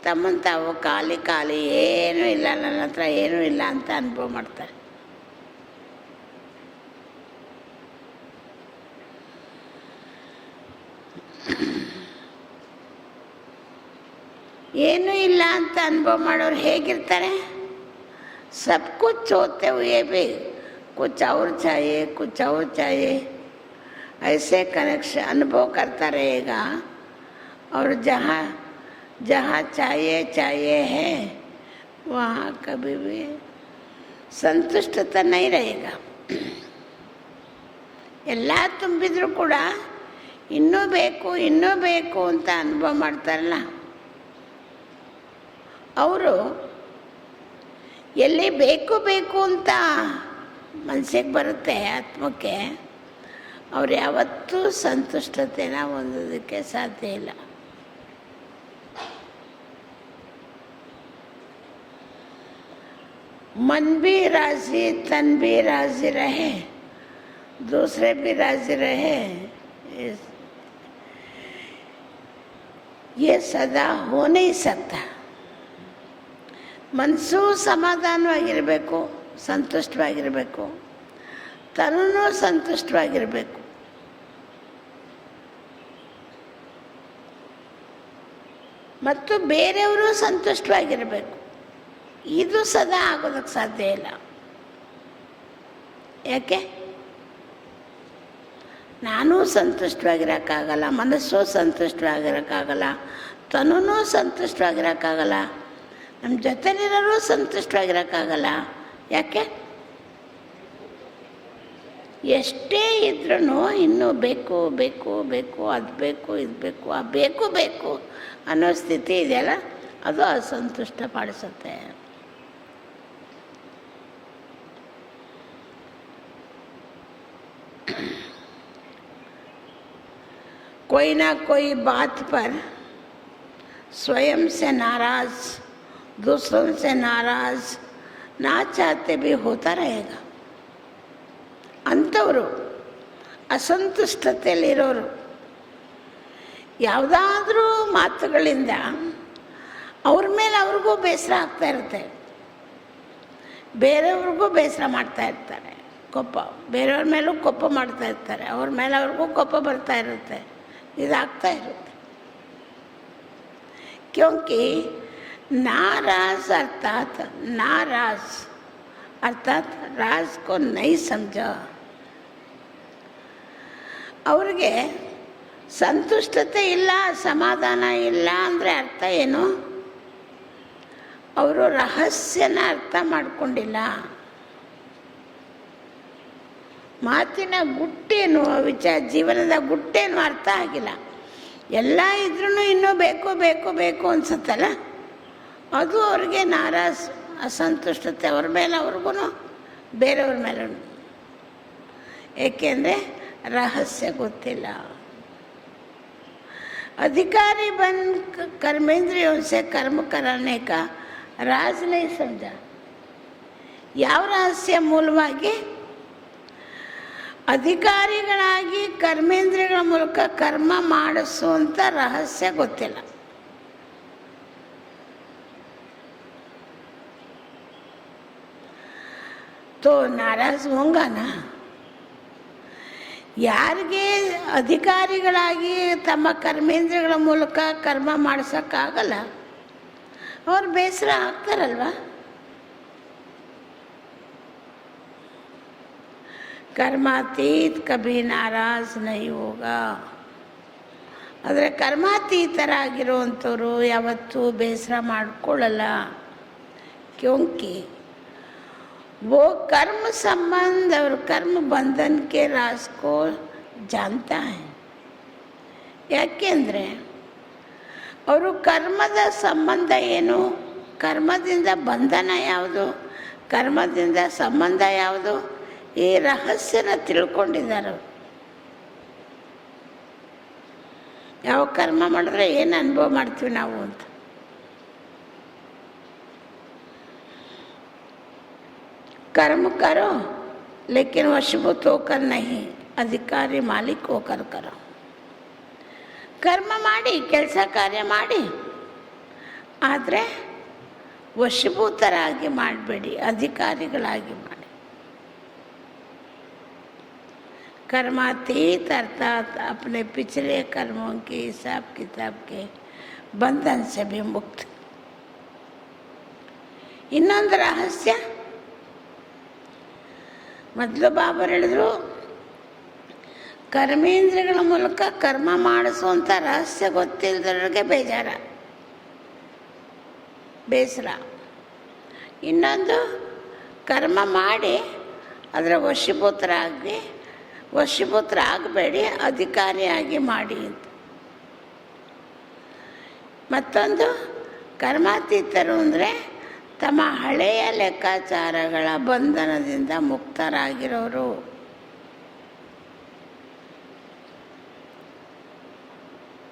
ತಮ್ಮನ್ನು ತಾವು ಖಾಲಿ ಖಾಲಿ, ಏನೂ ಇಲ್ಲ, ನನ್ನ ಹತ್ರ ಏನೂ ಇಲ್ಲ ಅಂತ ಅನುಭವ ಮಾಡ್ತಾರೆ. ಏನೂ ಇಲ್ಲ ಅಂತ ಅನುಭವ ಮಾಡೋರು ಹೇಗಿರ್ತಾರೆ? ಸಬ್ ಕುಚ್ ಹೋತೆ ಹುಯೇ ಭಿ कुछ और चाहिए, कुछ और चाहिए, ऐसे कनेक्शन अनुभव करता रहेगा. और जहाँ जहाँ चाहिए चाहिए है वहाँ कभी भी ಸಂತುಷ್ಟತೆ नहीं रहेगा. ಎಲ್ಲ ತುಂಬಿದ್ರೂ ಕೂಡ ಇನ್ನೂ ಬೇಕು ಇನ್ನೂ ಬೇಕು ಅಂತ ಅನುಭವ ಮಾಡ್ತಾರಲ್ಲ, ಅವರು ಎಲ್ಲಿ ಬೇಕು ಬೇಕು ಅಂತ ಮನಸ್ಸಿಗೆ ಬರುತ್ತೆ ಆತ್ಮಕ್ಕೆ, ಅವ್ರು ಯಾವತ್ತೂ ಸಂತುಷ್ಟತೆನ ಹೊಂದೋದಕ್ಕೆ ಸಾಧ್ಯ ಇಲ್ಲ. मन भी राजी तन भी राजी रहे, दूसरे भी राजी रहे, ये सदा हो नहीं सकता. ಮನಸ್ಸು ಸಮಾಧಾನವಾಗಿರಬೇಕು, ಸಂತುಷ್ಟವಾಗಿರಬೇಕು, ತನ್ನೂ ಸಂತುಷ್ಟವಾಗಿರಬೇಕು. ಮತ್ತು ಬೇರೆಯವರು ಸಂತುಷ್ಟವಾಗಿರಬೇಕು. ಇದು ಸದಾ ಆಗೋದಕ್ಕೆ ಸಾಧ್ಯ ಇಲ್ಲ. ಯಾಕೆ? ನಾನೂ ಸಂತುಷ್ಟವಾಗಿರೋಕ್ಕಾಗಲ್ಲ, ಮನಸ್ಸು ಸಂತುಷ್ಟವಾಗಿರೋಕ್ಕಾಗಲ್ಲ, ತನ್ನೂ ಸಂತುಷ್ಟವಾಗಿರೋಕ್ಕಾಗಲ್ಲ, ನಮ್ಮ ಜೊತೆಲಿರೋರು ಸಂತುಷ್ಟವಾಗಿರೋಕ್ಕಾಗಲ್ಲ. ಯಾಕೆ? ಎಷ್ಟೇ ಇದ್ರೂ ಇನ್ನೂ ಬೇಕು ಬೇಕು ಬೇಕು, ಅದು ಬೇಕು ಇದು ಬೇಕು, ಆ ಬೇಕು ಬೇಕು ಅನ್ನೋ ಸ್ಥಿತಿ ಇದೆಯಲ್ಲ, ಅದು ಅಸಂತುಷ್ಟ ಪಡಿಸುತ್ತೆ. कोई ना कोई बात पर स्वयं से नाराज, दूसरों से नाराज, ना चाहते भी होता रहेगा. ಅಂಥವರು ಅಸಂತುಷ್ಟತೆಯಲ್ಲಿರೋರು ಯಾವುದಾದ್ರೂ ಮಾತುಗಳಿಂದ ಅವ್ರ ಮೇಲೆ ಅವ್ರಿಗೂ ಬೇಸರ ಆಗ್ತಾ ಇರುತ್ತೆ, ಬೇರೆಯವ್ರಿಗೂ ಬೇಸರ ಮಾಡ್ತಾ ಇರ್ತಾರೆ, ಕೋಪ ಬೇರೆಯವ್ರ ಮೇಲೂ ಕೋಪ ಮಾಡ್ತಾ ಇರ್ತಾರೆ, ಅವ್ರ ಮೇಲೆ ಅವ್ರಿಗೂ ಕೋಪ ಬರ್ತಾ ಇರುತ್ತೆ, ಇದಾಗ್ತಾ ಇರುತ್ತೆ. क्योंकि नाराज अर्थात राज को नहीं समझा. ಅವ್ರಿಗೆ ಸಂತುಷ್ಟತೆ ಇಲ್ಲ, ಸಮಾಧಾನ ಇಲ್ಲ ಅಂದರೆ ಅರ್ಥ ಏನು? ಅವರು ರಹಸ್ಯನ ಅರ್ಥ ಮಾಡಿಕೊಂಡಿಲ್ಲ. ಮಾತಿನ ಗುಟ್ಟೇನು, ಜೀವನದ ಗುಟ್ಟೇನು ಅರ್ಥ ಆಗಿಲ್ಲ. ಎಲ್ಲ ಇದ್ರೂ ಇನ್ನೂ ಬೇಕು ಬೇಕು ಬೇಕು ಅನ್ಸುತ್ತಲ್ಲ, ಅದು ಅವ್ರಿಗೆ ನಾರಾಜ್, ಅಸಂತುಷ್ಟತೆ ಅವ್ರ ಮೇಲೆ ಅವ್ರಿಗೂ ಬೇರೆಯವ್ರ ಮೇಲೆ. ಏಕೆಂದರೆ ರಹಸ್ಯ ಗೊತ್ತಿಲ್ಲ. अधिकारी बन कर्मेंद्रियों से कर्म कराने का राज नहीं समझा. ಯಾವ ರಹಸ್ಯ ಮೂಲವಾಗಿ? ಅಧಿಕಾರಿಗಳಾಗಿ ಕರ್ಮೇಂದ್ರಿಯಗಳ ಮೂಲಕ ಕರ್ಮ ಮಾಡಿಸುವಂಥ ರಹಸ್ಯ ಗೊತ್ತಿಲ್ಲ. तो नाराज होगा ना. ಯಾರಿಗೆ ಅಧಿಕಾರಿಗಳಾಗಿ ತಮ್ಮ ಕರ್ಮೇಂದ್ರಿಯಗಳ ಮೂಲಕ ಕರ್ಮ ಮಾಡಿಸೋಕ್ಕಾಗಲ್ಲ, ಅವ್ರು ಬೇಸರ ಆಗ್ತಾರಲ್ವ. ಕರ್ಮಾತೀತ್ ಕಭಿ ನಾರಾಜ್ ನೈ ಹೋಗಾ. ಆದರೆ ಕರ್ಮಾತೀತರಾಗಿರುವಂಥವ್ರು ಯಾವತ್ತೂ ಬೇಸರ ಮಾಡಿಕೊಳ್ಳಲ್ಲ. ಕ್ಯೋಂಕಿ वो कर्म संबंध और कर्म बंधन के राज को जानता है. ಯಾಕೆಂದರೆ ಅವರು ಕರ್ಮದ ಸಂಬಂಧ ಏನು, ಕರ್ಮದಿಂದ ಬಂಧನ ಯಾವುದು, ಕರ್ಮದಿಂದ ಸಂಬಂಧ ಯಾವುದು, ಈ ರಹಸ್ಯನ ತಿಳ್ಕೊಂಡಿದ್ದಾರೆ. ಯಾವ ಕರ್ಮ ಮಾಡಿದ್ರೆ ಏನು ಅನುಭವ ಮಾಡ್ತೀವಿ ನಾವು ಅಂತ. कर्म करो लेकिन वशीभूत होकर नहीं, अधिकारी मालिक होकर करो. ಕರ್ಮ ಮಾಡಿ, ಕೆಲಸ ಕಾರ್ಯ ಮಾಡಿ, ಆದರೆ ವಶೀಭೂತರಾಗಿ ಮಾಡಬೇಡಿ, ಅಧಿಕಾರಿಗಳಾಗಿ ಮಾಡಿ. कर्मातीत अर्थात अपने पिछले कर्मों के हिसाब किताब के बंधन से भी मुक्त. ಇನ್ನೊಂದು ರಹಸ್ಯ ಮೊದಲು ಬಾಬರು ಹೇಳಿದ್ರು, ಕರ್ಮೇಂದ್ರಿಯಗಳ ಮೂಲಕ ಕರ್ಮ ಮಾಡಿಸುವಂಥ ರಹಸ್ಯ ಗೊತ್ತಿಲ್ಲದವ್ರಿಗೆ ಬೇಸರ. ಇನ್ನೊಂದು ಕರ್ಮ ಮಾಡಿ ಅದರ ವಶೀಭೂತರ ಆಗಬೇಡಿ, ಅಧಿಕಾರಿಯಾಗಿ ಮಾಡಿ ಅಂತ. ಮತ್ತೊಂದು ಕರ್ಮಾತೀತರು ಅಂದರೆ ತಮ್ಮ ಹಳೆಯ ಲೆಕ್ಕಾಚಾರಗಳ ಬಂಧನದಿಂದ ಮುಕ್ತರಾಗಿರೋರು.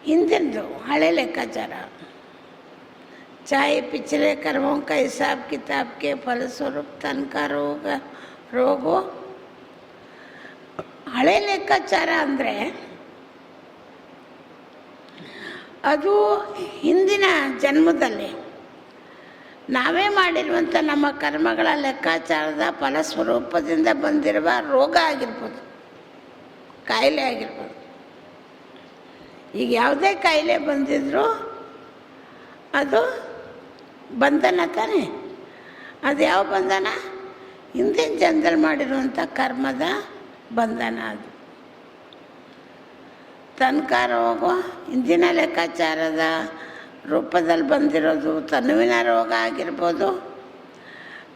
ಹಿಂದಿಂದು ಹಳೆ ಲೆಕ್ಕಾಚಾರ, चाहे पिछले कर्मों का हिसाब किताब के फलस्वरूप तन का रोग हो. ಹಳೆ ಲೆಕ್ಕಾಚಾರ ಅಂದರೆ ಅದು ಹಿಂದಿನ ಜನ್ಮದಲ್ಲಿ ನಾವೇ ಮಾಡಿರುವಂಥ ನಮ್ಮ ಕರ್ಮಗಳ ಲೆಕ್ಕಾಚಾರದ ಫಲಸ್ವರೂಪದಿಂದ ಬಂದಿರುವ ರೋಗ ಆಗಿರ್ಬೋದು, ಕಾಯಿಲೆ ಆಗಿರ್ಬೋದು. ಈಗ ಯಾವುದೇ ಕಾಯಿಲೆ ಬಂದಿದ್ರೂ ಅದು ಬಂಧನ ತಾನೆ. ಅದು ಯಾವ ಬಂಧನ? ಹಿಂದಿನ ಜನ್ಮದಲ್ಲಿ ಮಾಡಿರುವಂಥ ಕರ್ಮದ ಬಂಧನ. ಅದು ತನಕ ರೋಗ ಹಿಂದಿನ ಲೆಕ್ಕಾಚಾರದ ರೂಪದಲ್ಲಿ ಬಂದಿರೋದು ತನುವಿನ ರೋಗ ಆಗಿರ್ಬೋದು.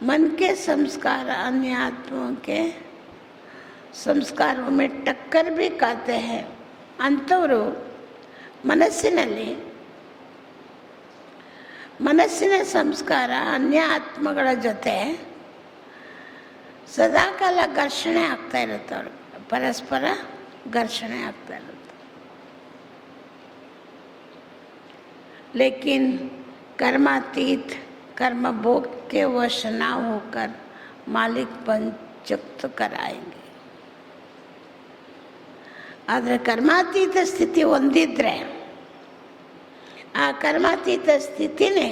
ಮನಕ್ಕೆ ಸಂಸ್ಕಾರ अन्य आत्माओं के ಸಂಸ್ಕಾರವು में टक्कर भी खाते हैं. ಅಂಥವರು ಮನಸ್ಸಿನ ಸಂಸ್ಕಾರ ಅನ್ಯ ಆತ್ಮಗಳ ಜೊತೆ ಸದಾಕಾಲ ಘರ್ಷಣೆ ಆಗ್ತಾ ಇರುತ್ತೆ. ಅವರು ಪರಸ್ಪರ ಘರ್ಷಣೆ ಆಗ್ತಾ ಇರುತ್ತೆ. लेकिन कर्मातीत कर्म भोग के वश ना होकर मालिक पंचुक्त कराएंगे. ಆದರೆ ಕರ್ಮಾತೀತ ಸ್ಥಿತಿ ಹೊಂದಿದ್ರೆ ಆ ಕರ್ಮಾತೀತ ಸ್ಥಿತಿನೇ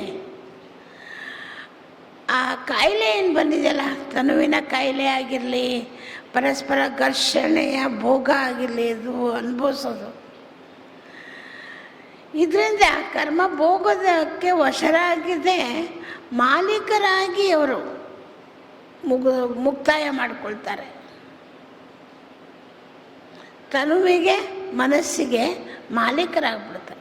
ಆ ಕಾಯಿಲೆ ಏನು ಬಂದಿದೆಯಲ್ಲ, ತನುವಿನ ಕಾಯಿಲೆ ಆಗಿರಲಿ, ಪರಸ್ಪರ ಘರ್ಷಣೆಯ ಭೋಗ ಆಗಿರಲಿ, ಇದು ಅನುಭವಿಸೋದು. ಇದರಿಂದ ಕರ್ಮ ಭೋಗದಕ್ಕೆ ವಶರಾಗಿದೆ ಮಾಲೀಕರಾಗಿ ಅವರು ಮುಕ್ತಾಯ ಮಾಡಿಕೊಳ್ತಾರೆ. ತನುವಿಗೆ ಮನಸ್ಸಿಗೆ ಮಾಲೀಕರಾಗ್ಬಿಡ್ತಾರೆ.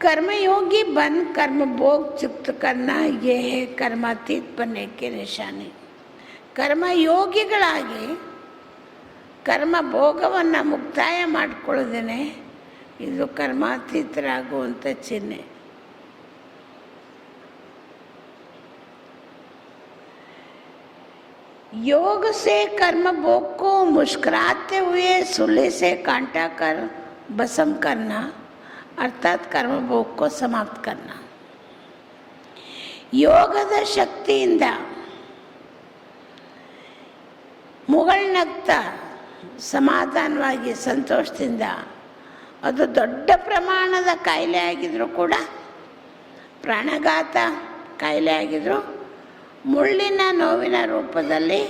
कर्मयोगी बन कर्म भोग चुक्त करना ये है कर्मातीत बनने के निशानी. ಕರ್ಮಯೋಗಿಗಳಾಗಿ ಕರ್ಮ ಭೋಗವನ್ನು ಮುಕ್ತಾಯ ಮಾಡಿಕೊಳ್ಳೋದೇನೆ ಇದು ಕರ್ಮಾತೀತರಾಗುವಂಥ ಚಿಹ್ನೆ. योग से कर्म भोग को मुस्कुराते हुए सूली से कांटा कर भस्म करना अर्थात कर्म भोग को समाप्त करना. ಯೋಗದ ಶಕ್ತಿಯಿಂದ ಮುಗುಳ್ನಗ್ತಾ ಸಮಾಧಾನವಾಗಿ ಸಂತೋಷದಿಂದ, ಅದು ದೊಡ್ಡ ಪ್ರಮಾಣದ ಕಾಯಿಲೆ ಆಗಿದ್ರೂ ಕೂಡ, ಪ್ರಾಣಘಾತ ಕಾಯಿಲೆ ಆಗಿದ್ರು, ಮುಳ್ಳಿನ ನೋವಿನ ರೂಪದಲ್ಲಿ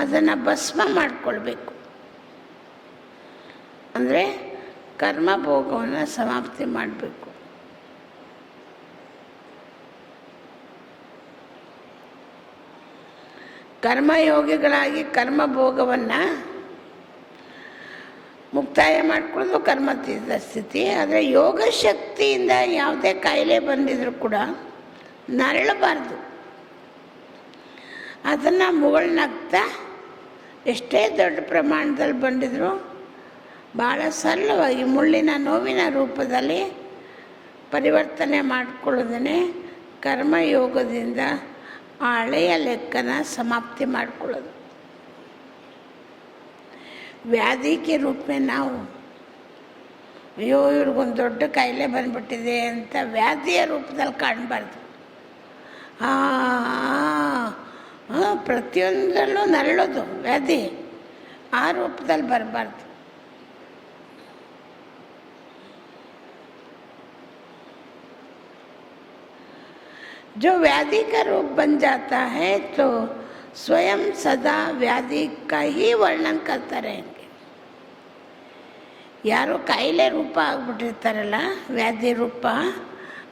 ಅದನ್ನು ಭಸ್ಮ ಮಾಡಿಕೊಳ್ಬೇಕು. ಅಂದರೆ ಕರ್ಮಭೋಗವನ್ನು ಸಮಾಪ್ತಿ ಮಾಡಬೇಕು. ಕರ್ಮಯೋಗಿಗಳಾಗಿ ಕರ್ಮಭೋಗವನ್ನು ಮುಕ್ತಾಯ ಮಾಡಿಕೊಳ್ಳೋದು ಕರ್ಮಾತೀತ ಸ್ಥಿತಿ. ಆದರೆ ಯೋಗ ಶಕ್ತಿಯಿಂದ ಯಾವುದೇ ಕಾಯಿಲೆ ಬಂದಿದ್ರೂ ಕೂಡ ನರಳಬಾರ್ದು. ಅದನ್ನು ಮುಗುಳ್ನಗ್ತಾ ಎಷ್ಟೇ ದೊಡ್ಡ ಪ್ರಮಾಣದಲ್ಲಿ ಬಂದಿದ್ರು ಭಾಳ ಸರಳವಾಗಿ ಮುಳ್ಳಿನ ನೋವಿನ ರೂಪದಲ್ಲಿ ಪರಿವರ್ತನೆ ಮಾಡಿಕೊಳ್ಳೋದೇ ಕರ್ಮಯೋಗದಿಂದ ಆ ಹಳೆಯ ಲೆಕ್ಕನ ಸಮಾಪ್ತಿ ಮಾಡಿಕೊಳ್ಳೋದು. ವ್ಯಾಧಿಗೆ ರೂಪ ನಾವು ಅಯ್ಯೋ ಇವ್ರಿಗೊಂದು ದೊಡ್ಡ ಕಾಯಿಲೆ ಬಂದ್ಬಿಟ್ಟಿದೆ ಅಂತ ವ್ಯಾಧಿಯ ರೂಪದಲ್ಲಿ ಕಾಣಬಾರ್ದು. ಪ್ರತಿಯೊಂದರಲ್ಲೂ ನರಳೋದು ವ್ಯಾಧಿ ಆ ರೂಪದಲ್ಲಿ ಬರಬಾರ್ದು. जो व्याधि का रूप बन जाता है तो स्वयं सदा व्याधि का ही वर्णन करता रहेंगे. ಯಾರು ಕಾಯಿಲೆ ರೂಪ ಆಗ್ಬಿಟ್ಟಿರ್ತಾರಲ್ಲ, ವ್ಯಾಧಿ ರೂಪ,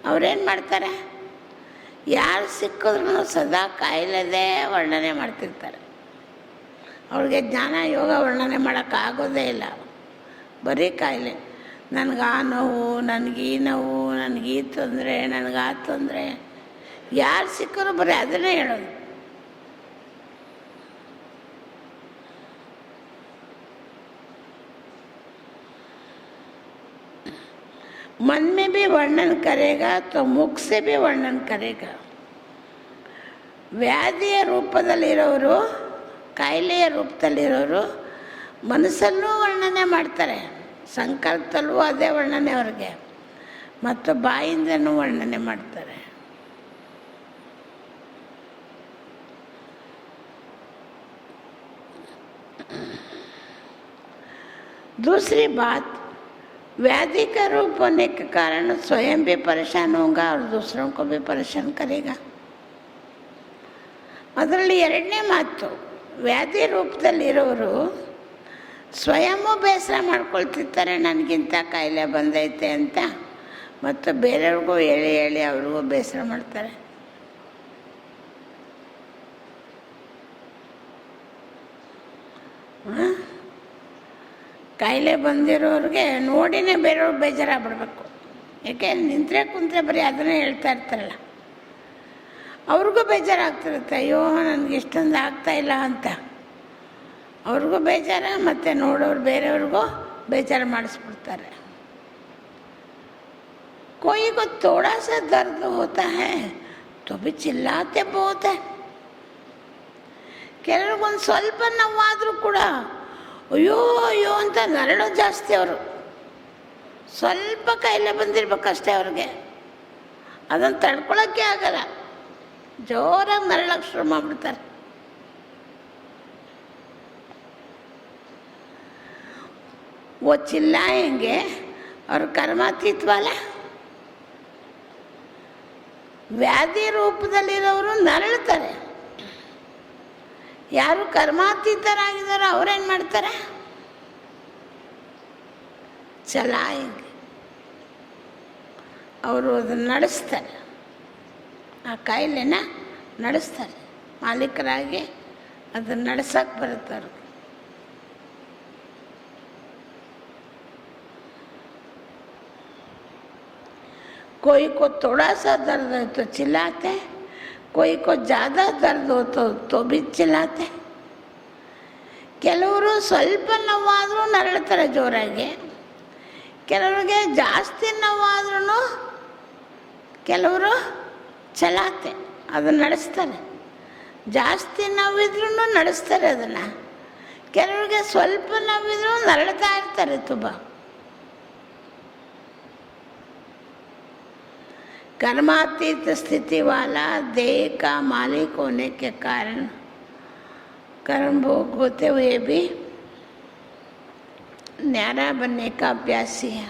ಅವ್ರೇನು ಮಾಡ್ತಾರೆ, ಯಾರು ಸಿಕ್ಕಿದ್ರೂ ಸದಾ ಕಾಯಿಲೆದೇ ವರ್ಣನೆ ಮಾಡ್ತಿರ್ತಾರೆ. ಅವ್ರಿಗೆ ಜ್ಞಾನ ಯೋಗ ವರ್ಣನೆ ಮಾಡೋಕ್ಕಾಗೋದೇ ಇಲ್ಲ. ಬರೀ ಕಾಯಿಲೆ, ನನಗೆ ಆ ನೋವು, ನನಗೆ ಈ ನೋವು, ನನಗೆ ಈ ತೊಂದರೆ, ನನಗೆ ಆ ತೊಂದರೆ, ಯಾರು ಸಿಕ್ಕರೂ ಬರೀ ಅದನ್ನೇ ಹೇಳೋದು. मन में भी वर्णन करेगा तो मुख से भी वर्णन करेगा. ವ್ಯಾಧಿಯ ರೂಪದಲ್ಲಿರೋರು, ಕಾಯಿಲೆಯ ರೂಪದಲ್ಲಿರೋರು ಮನಸ್ಸಲ್ಲೂ ವರ್ಣನೆ ಮಾಡ್ತಾರೆ, ಸಂಕಲ್ಪದಲ್ಲೂ ಅದೇ ವರ್ಣನೆ ಅವ್ರಿಗೆ, ಮತ್ತು ಬಾಯಿಂದನೂ ವರ್ಣನೆ ಮಾಡ್ತಾರೆ. दूसरी बात, व्याधि का रूप होने के कारण स्वयं भी परेशान होगा और दूसरों को भी परेशान करेगा. ಅದರಲ್ಲಿ ಎರಡನೇ ಮಾತು, ವ್ಯಾಧಿ ರೂಪದಲ್ಲಿರೋರು ಸ್ವಯಂವೂ ಬೇಸರ ಮಾಡ್ಕೊಳ್ತಿರ್ತಾರೆ, ನನಗಿಂತ ಕಾಯಿಲೆ ಬಂದೈತೆ ಅಂತ, ಮತ್ತು ಬೇರೆಯವ್ರಿಗೂ ಹೇಳಿ ಹೇಳಿ ಅವ್ರಿಗೂ ಬೇಸರ ಮಾಡ್ತಾರೆ. ಕಾಯಿಲೆ ಬಂದಿರೋರಿಗೆ ನೋಡಿನೇ ಬೇರೆಯವ್ರು ಬೇಜಾರಾಗ್ಬಿಡ್ಬೇಕು. ಯಾಕೆ ನಿಂತರೆ ಕುಂತರೆ ಬರೀ ಅದನ್ನೇ ಹೇಳ್ತಾ ಇರ್ತಾರಲ್ಲ, ಅವ್ರಿಗೂ ಬೇಜಾರಾಗ್ತಿರುತ್ತೆ, ಅಯ್ಯೋ ನನಗೆ ಇಷ್ಟೊಂದು ಆಗ್ತಾಯಿಲ್ಲ ಅಂತ ಅವ್ರಿಗೂ ಬೇಜಾರ, ಮತ್ತು ನೋಡೋರು ಬೇರೆಯವ್ರಿಗೂ ಬೇಜಾರು ಮಾಡಿಸ್ಬಿಡ್ತಾರೆ. कोई को थोड़ा सा दर्द होता है तो भी चिल्लाते बहुत है. ಕೆಲವ್ರಿಗೊಂದು ಸ್ವಲ್ಪ ನೋವಾದರೂ ಕೂಡ ಅಯ್ಯೋ ಅಯ್ಯೋ ಅಂತ ನರಳೋದು ಜಾಸ್ತಿ. ಅವರು ಸ್ವಲ್ಪ ಕಾಯಿಲೆ ಬಂದಿರ್ಬೇಕಷ್ಟೇ ಅವ್ರಿಗೆ, ಅದನ್ನು ತಡ್ಕೊಳಕ್ಕೆ ಆಗಲ್ಲ, ಜೋರಾಗಿ ನರಳಕ್ಕೆ ಶುರು ಮಾಡಿಬಿಡ್ತಾರೆ. वो चिल्लाएंगे और कर्मातीत वाला, ವ್ಯಾಧಿ ರೂಪದಲ್ಲಿರೋರು ನರಳ್ತಾರೆ. ಯಾರು ಕರ್ಮಾತೀತರಾಗಿದ್ದಾರೋ ಅವರೇನು ಮಾಡ್ತಾರೆ, ಚಲಾಯಿಂಗ್, ಅವರು ಅದನ್ನು ನಡೆಸ್ತಾರೆ, ಆ ಕಾಯಿಲೆನ ನಡೆಸ್ತಾರೆ, ಮಾಲೀಕರಾಗಿ ಅದನ್ನು ನಡೆಸೋಕ್ಕೆ ಬರುತ್ತೆ ಅವ್ರಿಗೆ. कोई को थोड़ा सा दर्द है तो चिल्लाते, कोई को ज़्यादा दर्द हो तो भी चिल्लाते. ಕೆಲವರು ಸ್ವಲ್ಪ ನೋವಾದರೂ ನರಳ್ತಾರೆ ಜೋರಾಗಿ, ಕೆಲವರಿಗೆ ಜಾಸ್ತಿ ನೋವಾದ್ರೂ ಕೆಲವರು ಚಲಾತೆ, ಅದನ್ನು ನಡೆಸ್ತಾರೆ. ಜಾಸ್ತಿ ನೋವಿದ್ರೂ ನಡೆಸ್ತಾರೆ ಅದನ್ನು, ಕೆಲವರಿಗೆ ಸ್ವಲ್ಪ ನೋವಿದ್ರೂ ನರಳ್ತಾ ಇರ್ತಾರೆ ತುಂಬ. कर्मातीत स्थिति वाला देह का मालिक होने के कारण कर्म भोग होते हुए भी न्यारा बनने का अभ्यासी है.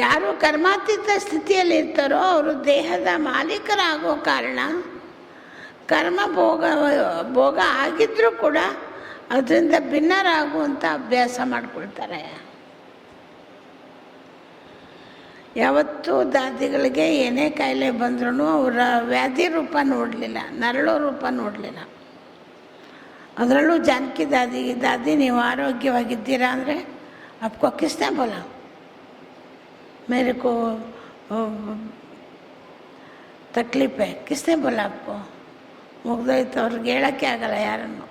ಯಾರು ಕರ್ಮಾತೀತ ಸ್ಥಿತಿಯಲ್ಲಿ ಇರ್ತಾರೋ ಅವರು ದೇಹದ ಮಾಲೀಕರಾಗೋ ಕಾರಣ ಕರ್ಮ ಭೋಗ ಆಗಿದ್ರೂ ಕೂಡ ಅದರಿಂದ ಭಿನ್ನರಾಗುವಂಥ ಅಭ್ಯಾಸ ಮಾಡ್ಕೊಳ್ತಾರೆ. ಯಾವತ್ತೂ ದಾದಿಗಳಿಗೆ ಏನೇ ಕಾಯಿಲೆ ಬಂದ್ರೂ ಅವರ ವ್ಯಾಧಿ ರೂಪ ನೋಡಲಿಲ್ಲ, ನರಳೋ ರೂಪ ನೋಡಲಿಲ್ಲ. ಅದರಲ್ಲೂ ಜಾನಕಿ ದಾದಿ ನೀವು ಆರೋಗ್ಯವಾಗಿದ್ದೀರಾ ಅಂದರೆ आपको किसने बोला, मेरे को तकलीफ है, किसने बोला आपको, ಮುಗ್ದೋಯ್ತು. ಅವ್ರಿಗೆ ಹೇಳೋಕ್ಕೆ ಆಗಲ್ಲ, ಯಾರನ್ನು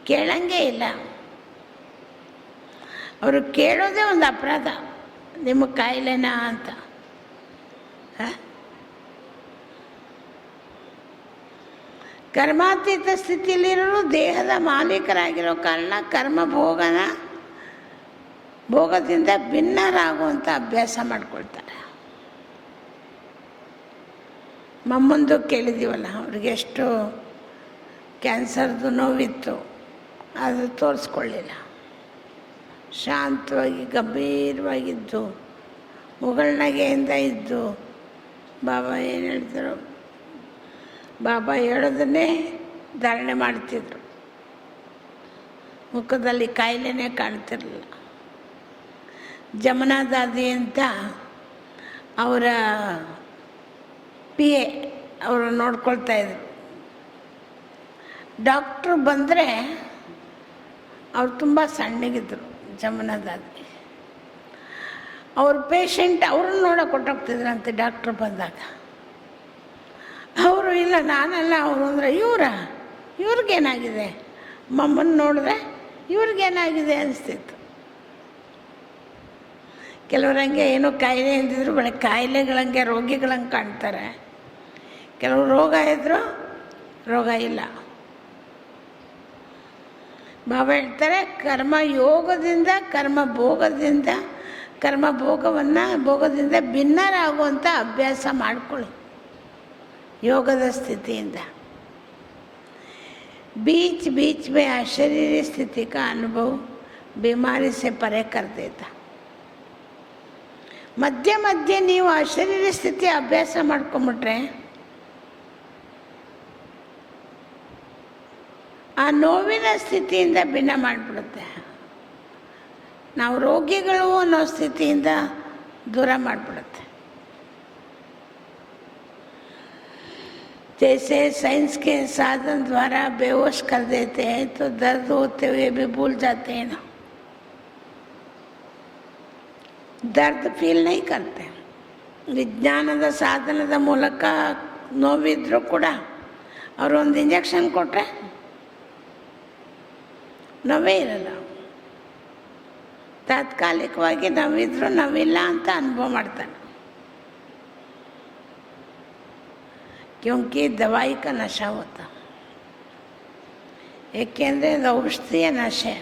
ಕೇಳಂಗೆ ಇಲ್ಲ. ಅವರು ಕೇಳೋದೇ ಒಂದು ಅಪರಾಧ, ನಿಮಗೆ ಕಾಯಿಲೆನಾ ಅಂತ. ಕರ್ಮಾತೀತ ಸ್ಥಿತಿಯಲ್ಲಿರೋರು ದೇಹದ ಮಾಲೀಕರಾಗಿರೋ ಕಾರಣ ಕರ್ಮ ಭೋಗದಿಂದ ಭಿನ್ನರಾಗುವಂಥ ಅಭ್ಯಾಸ ಮಾಡ್ಕೊಳ್ತಾರೆ. ಮಮ್ಮಂದು ಕೇಳಿದ್ದೀವಲ್ಲ, ಅವ್ರಿಗೆ ಎಷ್ಟು ಕ್ಯಾನ್ಸರ್ದು ನೋವಿತ್ತು, ಅದು ತೋರಿಸ್ಕೊಳ್ಳಿಲ್ಲ, ಶಾಂತವಾಗಿ ಗಂಭೀರವಾಗಿದ್ದು ಮುಗುಳ್ನಗೆಯಿಂದ ಇದ್ದು ಬಾಬಾ ಏನು ಹೇಳ್ತಾರೋ ಬಾಬಾ ಹೇಳೋದನ್ನೇ ಧಾರಣೆ ಮಾಡ್ತಿದ್ರು. ಮುಖದಲ್ಲಿ ಕಾಯಿಲೆನೇ ಕಾಣ್ತಿರಲಿಲ್ಲ. ಜಮುನಾ ದಾದಿ ಅಂತ ಅವರ PA ಅವರು ನೋಡ್ಕೊಳ್ತಾಯಿದ್ರು. ಡಾಕ್ಟ್ರು ಬಂದರೆ ಅವ್ರು ತುಂಬ ಸಣ್ಣಗಿದ್ದರು ಜಮುನಾ ದಾದಿ. ಅವ್ರ ಪೇಷಂಟ್ ಅವ್ರನ್ನ ನೋಡೋಕೆ ಕೊಟ್ಟೋಗ್ತಿದ್ರಂತೆ ಡಾಕ್ಟ್ರು ಬಂದಾಗ. ಅವರು ಇಲ್ಲ ನಾನಲ್ಲ ಅವರು ಅಂದರೆ ಇವ್ರಿಗೇನಾಗಿದೆ, ಮಮ್ಮನ ನೋಡಿದ್ರೆ ಇವ್ರಿಗೇನಾಗಿದೆ ಅನಿಸ್ತಿತ್ತು. ಕೆಲವ್ರಂಗೆ ಏನೋ ಕಾಯಿಲೆ ಅಂದಿದ್ರು ಬೆಳಗ್ಗೆ ಕಾಯಿಲೆಗಳಂಗೆ ರೋಗಿಗಳಂಗೆ ಕಾಣ್ತಾರೆ. ಕೆಲವರು ರೋಗ ಇದ್ದರೂ ರೋಗ ಇಲ್ಲ. ಬಾಬಾ ಹೇಳ್ತಾರೆ ಕರ್ಮ ಯೋಗದಿಂದ ಭೋಗದಿಂದ ಭಿನ್ನರಾಗುವಂಥ ಅಭ್ಯಾಸ ಮಾಡ್ಕೊಳ್ಳಿ ಯೋಗದ ಸ್ಥಿತಿಯಿಂದ. बीच में अशरीरी स्थिति का अनुभव बीमारी से परे कर देता. ಮಧ್ಯೆ ನೀವು ಅಶರೀರಿ ಸ್ಥಿತಿ ಅಭ್ಯಾಸ ಮಾಡ್ಕೊಂಬಿಟ್ರೆ ಆ ನೋವಿನ ಸ್ಥಿತಿಯಿಂದ ಭಿನ್ನ ಮಾಡಿಬಿಡುತ್ತೆ. ನಾವು ರೋಗಿಗಳು ಅನ್ನೋ ಸ್ಥಿತಿಯಿಂದ ದೂರ ಮಾಡಿಬಿಡುತ್ತೆ. जैसे साइंस के साधन द्वारा बेहोश कर देते हैं तो दर्द होते हुए भी भूल जाते हैं ना, दर्द फील नहीं करते. ವಿಜ್ಞಾನದ ಸಾಧನದ ಮೂಲಕ ನೋವಿದ್ರೂ ಕೂಡ ಅವರೊಂದು ಇಂಜೆಕ್ಷನ್ ಕೊಟ್ಟರೆ ನೋವೇ ಇರಲ್ಲ. ತಾತ್ಕಾಲಿಕವಾಗಿ ನೋವಿದ್ರೂ ನೋವಿಲ್ಲ ಅಂತ ಅನುಭವ ಮಾಡ್ತಾನೆ. क्योंकि दवाई का नशा होता, ಏಕೆಂದರೆ ಅದು ಔಷಧಿಯ ನಶೆ.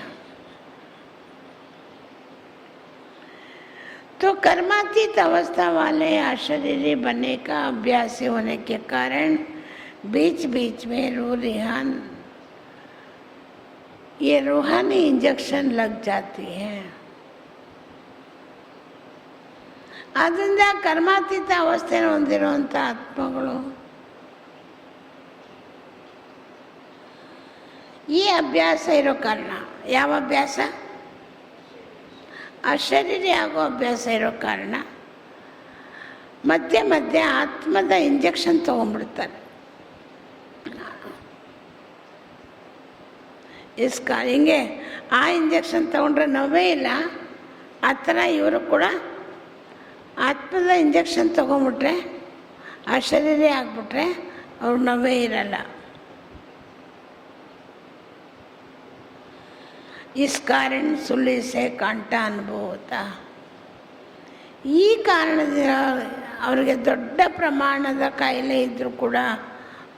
तो कर्मातीत अवस्था वाले अशरीरी बनने का अभ्यासी होने के कारण बीच में ये रूहानी इंजेक्शन लग जाती है. ಆದ್ದರಿಂದ ಕರ್ಮಾತೀತ ಅವಸ್ಥೆಯನ್ನು ಹೊಂದಿರುವಂಥ ಆತ್ಮಗಳು ಈ ಅಭ್ಯಾಸ ಇರೋ ಕಾರಣ, ಯಾವ ಅಭ್ಯಾಸ? ಅಶರೀರಿ ಆಗೋ ಅಭ್ಯಾಸ ಇರೋ ಕಾರಣ ಮಧ್ಯೆ ಆತ್ಮದ ಇಂಜೆಕ್ಷನ್ ತೊಗೊಂಡ್ಬಿಡ್ತಾರೆ. ಹಿಂಗೆ ಆ ಇಂಜೆಕ್ಷನ್ ತೊಗೊಂಡ್ರೆ ನೋವೇ ಇಲ್ಲ, ಆ ಥರ ಇವರು ಕೂಡ ಆತ್ಮದ ಇಂಜೆಕ್ಷನ್ ತೊಗೊಂಬಿಟ್ರೆ ಅಶರೀರಿ ಆಗಿಬಿಟ್ರೆ ಅವ್ರು ನೋವೇ ಇರಲ್ಲ. इस कारण सुली से कांटा अनुभव होता. ಈ ಕಾರಣದಿಂದ ಅವರಿಗೆ ದೊಡ್ಡ ಪ್ರಮಾಣದ ಕಾಯಿಲೆ ಇದ್ದರೂ ಕೂಡ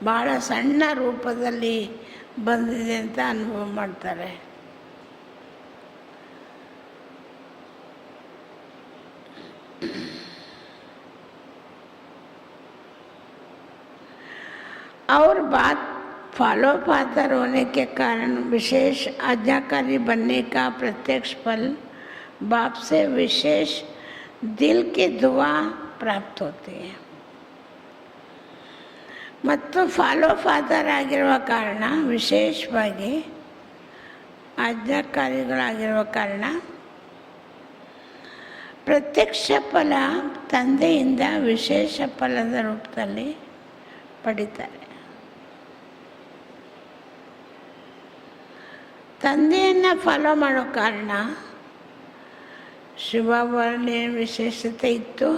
ಭಾಳ ಸಣ್ಣ ರೂಪದಲ್ಲಿ ಬಂದಿದೆ ಅಂತ ಅನುಭವ ಮಾಡ್ತಾರೆ. और बात फॉलो पातर होने के कारण विशेष आज्ञाकारी बनने का प्रत्यक्ष फल बाप से विशेष दिल की दुआ प्राप्त होती है. ಮತ್ತು ಫಾಲೋ ಫಾದರ್ ಆಗಿರುವ ಕಾರಣ, ವಿಶೇಷವಾಗಿ ಆಜ್ಞಾಕಾರಿಗಳಾಗಿರುವ ಕಾರಣ ಪ್ರತ್ಯಕ್ಷ ಫಲ ತಂದೆಯಿಂದ ವಿಶೇಷ ಫಲದ ರೂಪದಲ್ಲಿ ಪಡಿತಾರೆ. ತಂದೆಯನ್ನು ಫಾಲೋ ಮಾಡೋ ಕಾರಣ ಶಿವಬಾಬರಲ್ಲಿ ಏನು ವಿಶೇಷತೆ ಇತ್ತು,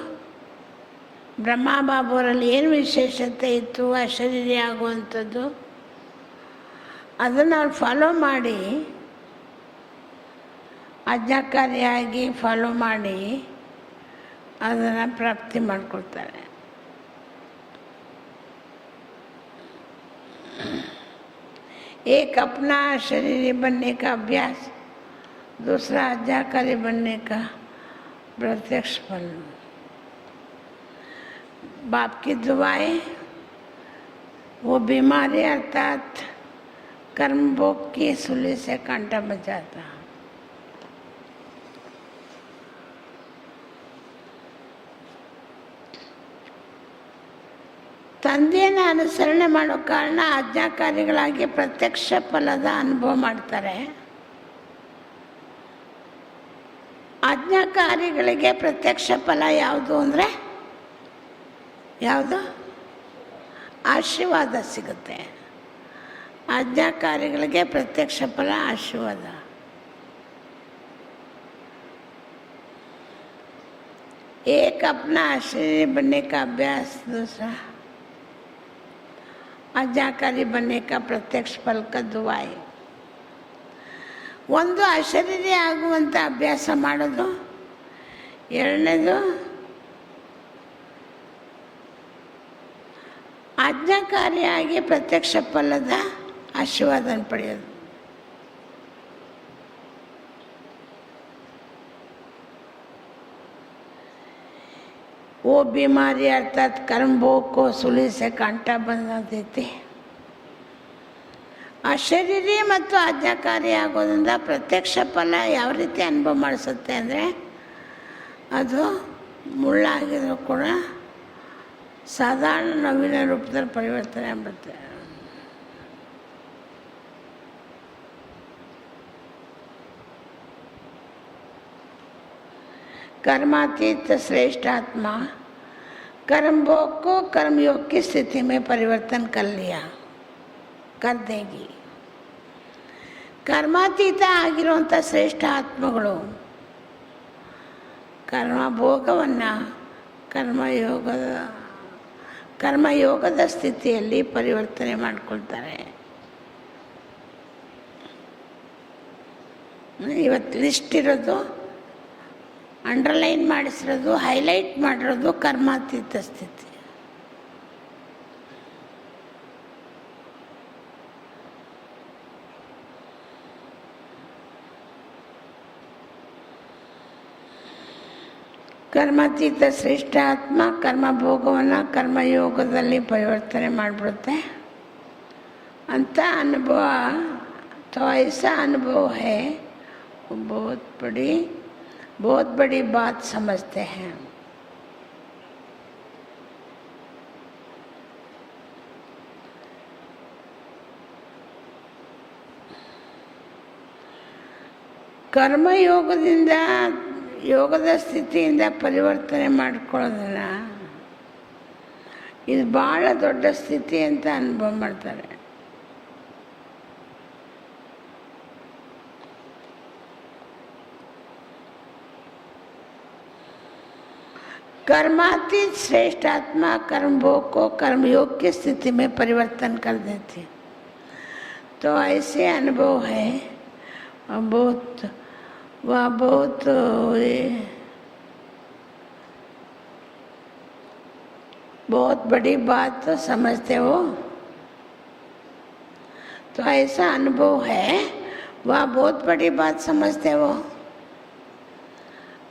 ಬ್ರಹ್ಮಬಾಬರಲ್ಲಿ ಏನು ವಿಶೇಷತೆ ಇತ್ತು ಅಶರೀರಿ ಆಗುವಂಥದ್ದು, ಅದನ್ನು ಅವ್ರು ಫಾಲೋ ಮಾಡಿ ಆಜ್ಞಾಕಾರಿಯಾಗಿ ಫಾಲೋ ಮಾಡಿ ಅದನ್ನು ಪ್ರಾಪ್ತಿ ಮಾಡ್ಕೊಳ್ತಾರೆ. एक अपना शरीरी बनने का अभ्यास, दूसरा आज्ञाकारी बनने का प्रत्यक्ष फल. बाप की दुआएं वो बीमारी अर्थात कर्म भोग की सूली से कांटा बचाता. ತಂದೆಯನ್ನು ಅನುಸರಣೆ ಮಾಡೋ ಕಾರಣ ಆಜ್ಞಾಕಾರಿಗಳಾಗಿ ಪ್ರತ್ಯಕ್ಷ ಫಲದ ಅನುಭವ ಮಾಡ್ತಾರೆ. ಆಜ್ಞಾಕಾರಿಗಳಿಗೆ ಪ್ರತ್ಯಕ್ಷ ಫಲ ಯಾವುದು ಅಂದರೆ ಯಾವುದು? ಆಶೀರ್ವಾದ ಸಿಗುತ್ತೆ. ಆಜ್ಞಾಕಾರಿಗಳಿಗೆ ಪ್ರತ್ಯಕ್ಷ ಫಲ ಆಶೀರ್ವಾದ. एक अपना आश्चर्य बनने का अभ्यास, दूसरा आज्ञाकारी बनने का प्रत्यक्ष फल का दुआई. ಒಂದು ಅಶರೀರಿ ಆಗುವಂಥ ಅಭ್ಯಾಸ ಮಾಡೋದು, ಎರಡನೇದು ಆಜ್ಞಾಕಾರಿಯಾಗಿ ಪ್ರತ್ಯಕ್ಷ ಫಲದ ಆಶೀರ್ವಾದನ ಪಡೆಯೋದು. वो बीमारी अर्थात कर्म भोग को सुली से कांटा बना देते. ಅಶರೀರಿ ಮತ್ತು ಆಜ್ಞಾಕಾರಿ ಆಗೋದ್ರಿಂದ ಪ್ರತ್ಯಕ್ಷ ಫಲ ಯಾವ ರೀತಿ ಅನುಭವ ಮಾಡಿಸುತ್ತೆ ಅಂದರೆ, ಅದು ಮುಳ್ಳಾಗಿದ್ರು ಕೂಡ ಸಾಧಾರಣ ನೋವಿನ ರೂಪದಲ್ಲಿ ಪರಿವರ್ತನೆ ಆಗ್ಬಿಡುತ್ತೆ. कर्मातीत श्रेष्ठ आत्मा कर्म भोग को कर्मयोग की स्थिति में परिवर्तन कर देगी. ಕರ್ಮಾತೀತ ಆಗಿರುವಂಥ ಶ್ರೇಷ್ಠ ಆತ್ಮಗಳು ಕರ್ಮಭೋಗವನ್ನು ಕರ್ಮಯೋಗದ ಸ್ಥಿತಿಯಲ್ಲಿ ಪರಿವರ್ತನೆ ಮಾಡಿಕೊಳ್ತಾರೆ. ಇವತ್ತು ಲಿಸ್ಟ್ ಇರೋದು, ಅಂಡರ್ಲೈನ್ ಮಾಡಿಸಿರೋದು, ಹೈಲೈಟ್ ಮಾಡಿರೋದು ಕರ್ಮಾತೀತ ಸ್ಥಿತಿ. ಕರ್ಮಾತೀತ ಶ್ರೇಷ್ಠ ಆತ್ಮ ಕರ್ಮಭೋಗವನ್ನು ಕರ್ಮಯೋಗದಲ್ಲಿ ಪರಿವರ್ತನೆ ಮಾಡಿಬಿಡುತ್ತೆ ಅಂತ ಅನುಭವ. तो ऐसा अनुभव है, बहुत बड़ी बात समझते हैं. ಕರ್ಮಯೋಗದಿಂದ ಯೋಗದ ಸ್ಥಿತಿಯಿಂದ ಪರಿವರ್ತನೆ ಮಾಡ್ಕೊಳ್ಳೋದನ್ನ ಇದು ಭಾಳ ದೊಡ್ಡ ಸ್ಥಿತಿ ಅಂತ ಅನುಭವ ಮಾಡ್ತಾರೆ. कर्मातीत श्रेष्ठ आत्मा कर्म भोग को कर्मयोग की स्थिति में परिवर्तन कर देती. तो ऐसे अनुभव है, बहुत बड़ी बात तो समझते हो. तो ऐसा अनुभव है, वह बहुत बड़ी बात समझते हो.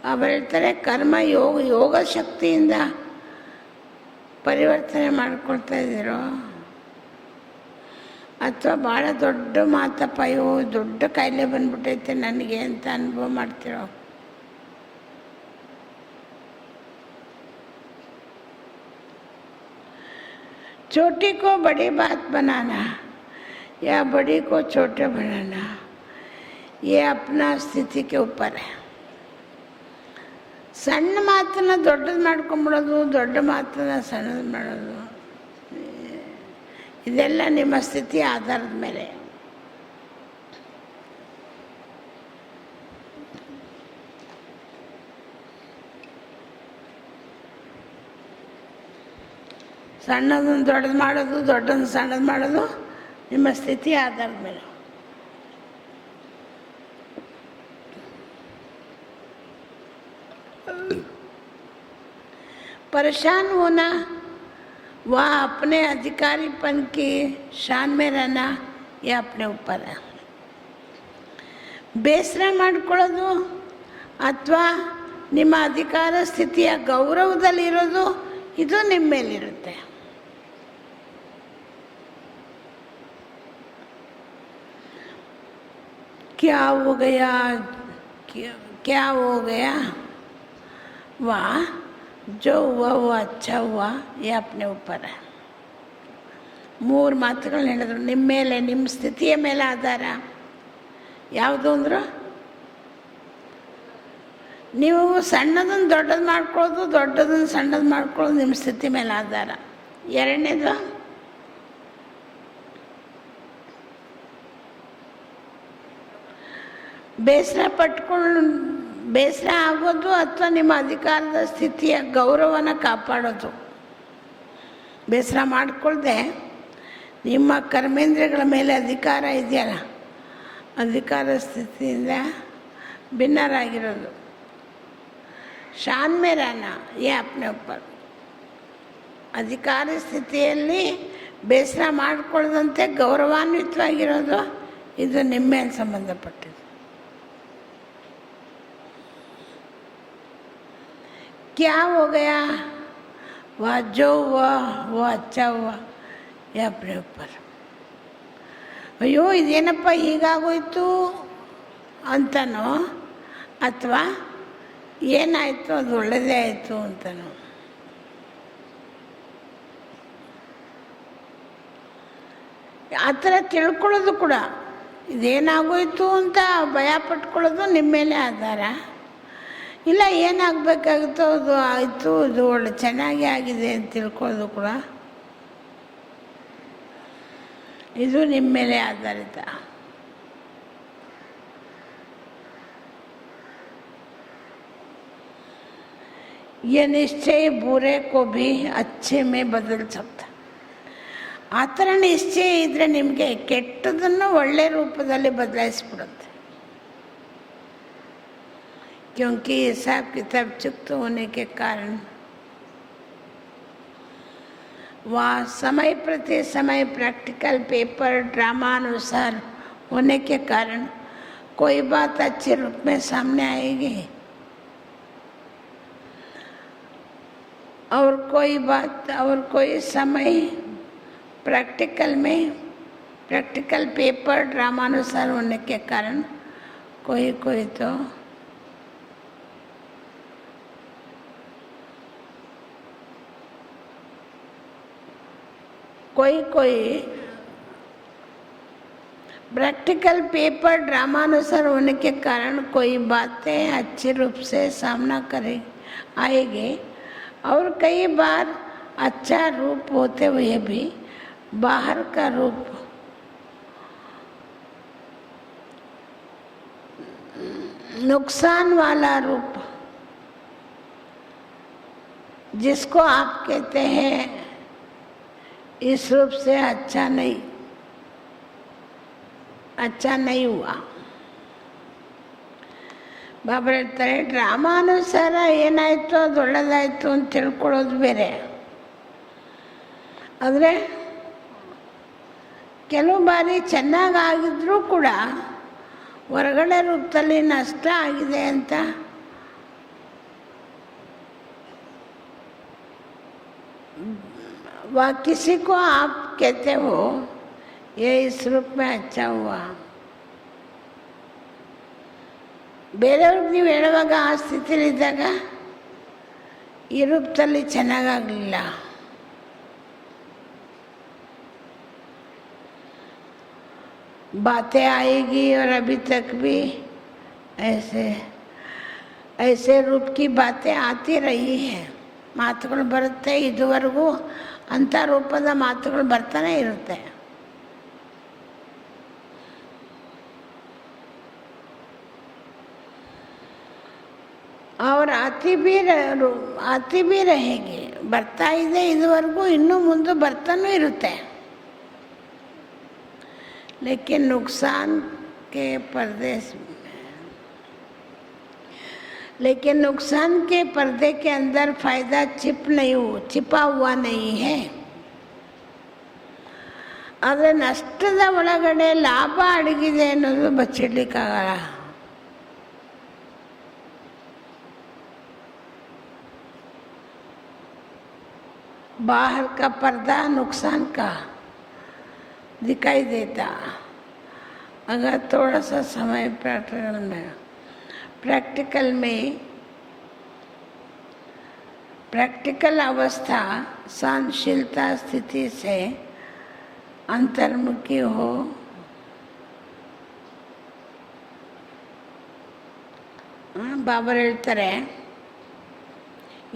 ಅವ್ರು ಹೇಳ್ತಾರೆ ಕರ್ಮ ಯೋಗ ಶಕ್ತಿಯಿಂದ ಪರಿವರ್ತನೆ ಮಾಡ್ಕೊಳ್ತಾ ಇದ್ದೀರೋ ಅಥವಾ ಭಾಳ ದೊಡ್ಡ ಮಾತಪ್ಪ, ಇವು ದೊಡ್ಡ ಕಾಯಿಲೆ ಬಂದ್ಬಿಟ್ಟೈತೆ ನನಗೆ ಅಂತ ಅನುಭವ ಮಾಡ್ತಿರೋ. छोटी को बड़ी बात बनाना या बड़ी को छोटे बनाना, ये अपना स्थिति के ऊपर है. ಸಣ್ಣ ಮಾತನ್ನು ದೊಡ್ಡದು ಮಾಡ್ಕೊಂಬಿಡೋದು, ದೊಡ್ಡ ಮಾತನ್ನು ಸಣ್ಣದು ಮಾಡೋದು, ಇದೆಲ್ಲ ನಿಮ್ಮ ಸ್ಥಿತಿ ಆಧಾರದ ಮೇಲೆ. ಸಣ್ಣದನ್ನು ದೊಡ್ಡದು ಮಾಡೋದು, ದೊಡ್ಡದನ್ನು ಸಣ್ಣದು ಮಾಡೋದು ನಿಮ್ಮ ಸ್ಥಿತಿ ಆಧಾರದ ಮೇಲೆ. परेशान होना व अपने अधिकारीपन की शान में रहना, ये अपने ऊपर है. ಬೇಸರ ಮಾಡ್ಕೊಳ್ಳೋದು ಅಥವಾ ನಿಮ್ಮ ಅಧಿಕಾರ ಸ್ಥಿತಿಯ ಗೌರವದಲ್ಲಿರೋದು, ಇದು ನಿಮ್ಮ ಮೇಲಿರುತ್ತೆ. क्या हो गया वाह, जो हुआ वो अच्छा हुआ, ये अपने ऊपर है. ಮೂರು ಮಾತುಗಳನ್ನ ಹೇಳಿದ್ರು. ನಿಮ್ಮ ಮೇಲೆ, ನಿಮ್ಮ ಸ್ಥಿತಿಯ ಮೇಲೆ ಆಧಾರ ಯಾವುದು ಅಂದರು? ನೀವು ಸಣ್ಣದನ್ನು ದೊಡ್ಡದು ಮಾಡ್ಕೊಳ್ಳೋದು, ದೊಡ್ಡದನ್ನು ಸಣ್ಣದು ಮಾಡ್ಕೊಳ್ಳೋದು ನಿಮ್ಮ ಸ್ಥಿತಿ ಮೇಲೆ ಆಧಾರ. ಎರಡನೇದು ಬೇಸರ ಆಗೋದು ಅಥವಾ ನಿಮ್ಮ ಅಧಿಕಾರದ ಸ್ಥಿತಿಯ ಗೌರವನ ಕಾಪಾಡೋದು. ಬೇಸರ ಮಾಡಿಕೊಳ್ಳದೆ ನಿಮ್ಮ ಕರ್ಮೇಂದ್ರಿಯಗಳ ಮೇಲೆ ಅಧಿಕಾರ ಇದೆಯಲ್ಲ, ಅಧಿಕಾರ ಸ್ಥಿತಿಯಿಂದ ಭಿನ್ನರಾಗಿರೋದು. ಶಾನ್ ಮೇ रहना ये अपने ऊपर. ಅಧಿಕಾರ ಸ್ಥಿತಿಯಲ್ಲಿ ಬೇಸರ ಮಾಡಿಕೊಳ್ಳದಂತೆ ಗೌರವಾನ್ವಿತವಾಗಿರೋದು ಇದು ನಿಮ್ಮ ಮೇಲೆ ಸಂಬಂಧಪಟ್ಟಿದ್ದು. क्या हो गया, वह जो हुआ वो अच्छा हुआ, ये अपने ऊपर. ಅಯ್ಯೋ ಇದೇನಪ್ಪ ಹೀಗಾಗೋಯ್ತು ಅಂತನೋ ಅಥವಾ ಏನಾಯಿತು ಅದು ಒಳ್ಳೆಯದೇ ಆಯಿತು ಅಂತನೋ. ಆ ಥರ ತಿಳ್ಕೊಳ್ಳೋದು ಕೂಡ, ಇದೇನಾಗೋಯ್ತು ಅಂತ ಭಯ ಪಟ್ಕೊಳ್ಳೋದು ನಿಮ್ಮ ಮೇಲೆ ಆಧಾರ. ಇಲ್ಲ, ಏನಾಗಬೇಕಾಗುತ್ತೋ ಅದು ಆಯಿತು, ಇದು ಒಳ್ಳೆ ಚೆನ್ನಾಗಿ ಆಗಿದೆ ಅಂತ ತಿಳ್ಕೊಳ್ಳೋದು ಕೂಡ ಇದು ನಿಮ್ಮ ಮೇಲೆ ಆಧಾರಿತ. ये निश्चय बुरे को भी अच्छे में बदल सकता. ಆ ಥರ ನಿಶ್ಚಯ ಇದ್ದರೆ ನಿಮಗೆ ಕೆಟ್ಟದನ್ನು ಒಳ್ಳೆ ರೂಪದಲ್ಲಿ ಬದಲಾಯಿಸ್ಬಿಡುತ್ತೆ. क्योंकि हिसाब किताब चुक्त होने के कारण वह समय प्रति समय प्रैक्टिकल पेपर ड्रामा अनुसार होने के कारण कोई बात अच्छे रूप में सामने आएगी और कोई बात और कोई समय प्रैक्टिकल पेपर ड्रामा अनुसार होने के कारण कोई तो कोई प्रैक्टिकल पेपर ड्रामा अनुसार होने के कारण कोई बातें अच्छे रूप से सामना आएगी और कई बार अच्छा रूप होते हुए भी बाहर का रूप नुकसान वाला रूप जिसको आप कहते हैं इस रूप से अच्छा नहीं हुआ. ಬಾಬಾ ಹೇಳ್ತಾರೆ, ಡ್ರಾಮಾನುಸಾರ ಏನಾಯಿತು ಅದು ಒಳ್ಳೆದಾಯಿತು ಅಂತ ತಿಳ್ಕೊಳ್ಳೋದು ಬೇರೆ. ಆದರೆ ಕೆಲವು ಬಾರಿ ಚೆನ್ನಾಗಾಗಿದ್ರೂ ಕೂಡ ಹೊರಗಡೆ ರೂಪದಲ್ಲಿ ನಷ್ಟ ಆಗಿದೆ ಅಂತ वह किसी को आप कहते हो ये इस रूप में अच्छा हुआ. ಬೇರೆಯವ್ರಿಗೆ ನೀವು ಹೇಳುವಾಗ ಆ ಸ್ಥಿತಿಲಿದ್ದಾಗ ಈ ರೂಪದಲ್ಲಿ ಚೆನ್ನಾಗಾಗಲಿಲ್ಲ. बातें आएगी और अभी तक भी ऐसे रूप की बातें आती रही है. ಮಾತುಗಳು ಬರುತ್ತೆ, ಇದುವರೆಗೂ ಅಂಥ ರೂಪದ ಮಾತುಗಳು ಬರ್ತಾನೆ ಇರುತ್ತೆ. और आती भी रहेगी. ಬರ್ತಾ ಇದೆ ಇದುವರೆಗೂ, ಇನ್ನೂ ಮುಂದೆ ಬರ್ತಾನೂ ಇರುತ್ತೆ. लेकिन नुकसान के पर्दे के अंदर फायदा छिपा हुआ नहीं है. ಆದರೆ ನಷ್ಟದ ಒಳಗಡೆ ಲಾಭ ಅಡಗಿದೆ ಅನ್ನೋದು ಬಚ್ಚಿಡ್ಲಿಕ್ಕಾಗಲ್ಲ. बाहर का पर्दा नुकसान का दिखाई देता. अगर थोड़ा सा समय प्रैक्टिकल अवस्था सहनशीलता स्थिति से अंतर्मुखी हो ಬಾಬಾ ಹೇಳ್ತಾರೆ,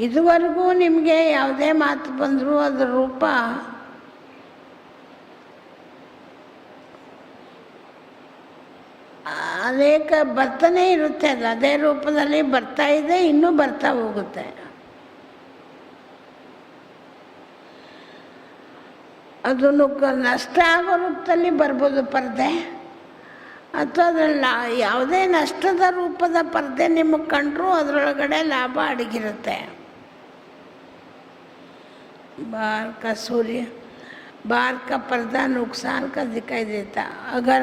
ಇದುವರೆಗೂ ನಿಮಗೆ ಯಾವುದೇ ಮಾತು ಬಂದರೂ ಅದರ ರೂಪ ಅನೇಕ ಬರ್ತಾನೆ ಇರುತ್ತೆ, ಅದು ಅದೇ ರೂಪದಲ್ಲಿ ಬರ್ತಾ ಇದೆ, ಇನ್ನೂ ಬರ್ತಾ ಹೋಗುತ್ತೆ. ಅದನ್ನು ನಷ್ಟ ಆಗೋ ರೂಪದಲ್ಲಿ ಬರ್ಬೋದು ಪರದೆ, ಅಥವಾ ಅದರಲ್ಲಿ ಯಾವುದೇ ನಷ್ಟದ ರೂಪದ ಪರದೆ ನಿಮಗೆ ಕಂಡ್ರೂ ಅದರೊಳಗಡೆ ಲಾಭ ಅಡಗಿರುತ್ತೆ. बाहर का सूर्य, बाहर का पर्दा नुकसान का दिखाई देता. अगर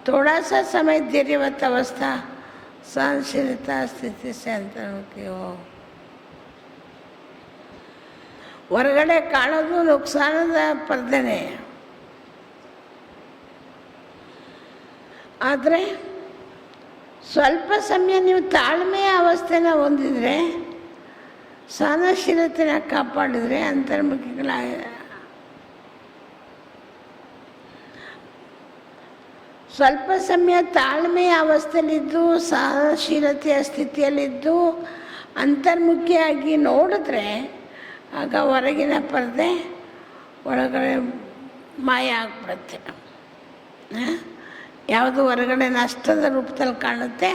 थोड़ा सा समय धैर्यवत अवस्था सहनशीलता स्थिति से अंतर्मुखी हो. ಹೊರಗಡೆ ಕಾಣೋದು ನುಕ್ಸಾನದ ಪರ್ದೆನೇ, ಆದರೆ ಸ್ವಲ್ಪ ಸಮಯ ನೀವು ತಾಳ್ಮೆಯ ಅವಸ್ಥೆನ ಹೊಂದಿದರೆ, ಸಹನಶೀಲತೆನ ಕಾಪಾಡಿದರೆ ಅಂತರ್ಮುಖಿಗಳಾಗ. ಸ್ವಲ್ಪ ಸಮಯ ತಾಳ್ಮೆಯ ಅವಸ್ಥೆಯಲ್ಲಿದ್ದು ಸಹನಶೀಲತೆಯ ಸ್ಥಿತಿಯಲ್ಲಿದ್ದು ಅಂತರ್ಮುಖಿಯಾಗಿ ನೋಡಿದ್ರೆ ಆಗ ಹೊರಗಿನ ಪರದೆ ಒಳಗಡೆ ಮಾಯ ಆಗಿಬಿಡುತ್ತೆ. ಯಾವುದು ಹೊರಗಡೆ ನಷ್ಟದ ರೂಪದಲ್ಲಿ ಕಾಣುತ್ತೆ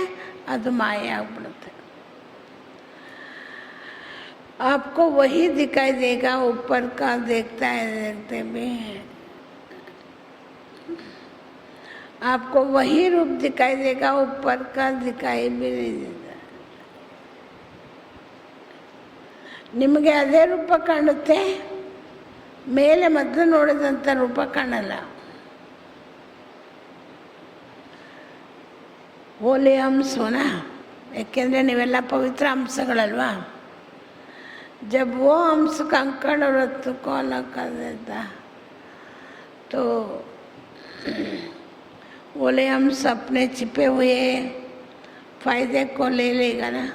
ಅದು ಮಾಯ ಆಗಿಬಿಡುತ್ತೆ. आपको वही दिखाई देगा ऊपर का देखता है देखते भी, आपको वही रूप दिखाई देगा ऊपर का दिखाई भी नहीं देता. ನಿಮಗೆ ಅದೇ ರೂಪ ಕಾಣುತ್ತೆ, ಮೇಲೆ ಮೊದಲು ನೋಡಿದಂಥ ರೂಪ ಕಾಣಲ್ಲ. ಹೋಲಿ ಹಂಸೋನ, ಯಾಕೆಂದರೆ ನೀವೆಲ್ಲ ಪವಿತ್ರ ಹಂಸಗಳಲ್ವಾ. जब वो हंस कंकड़ और रत्त को अलग कर देता तो बोले हंस अपने छिपे हुए फायदे को ले लेगा ना.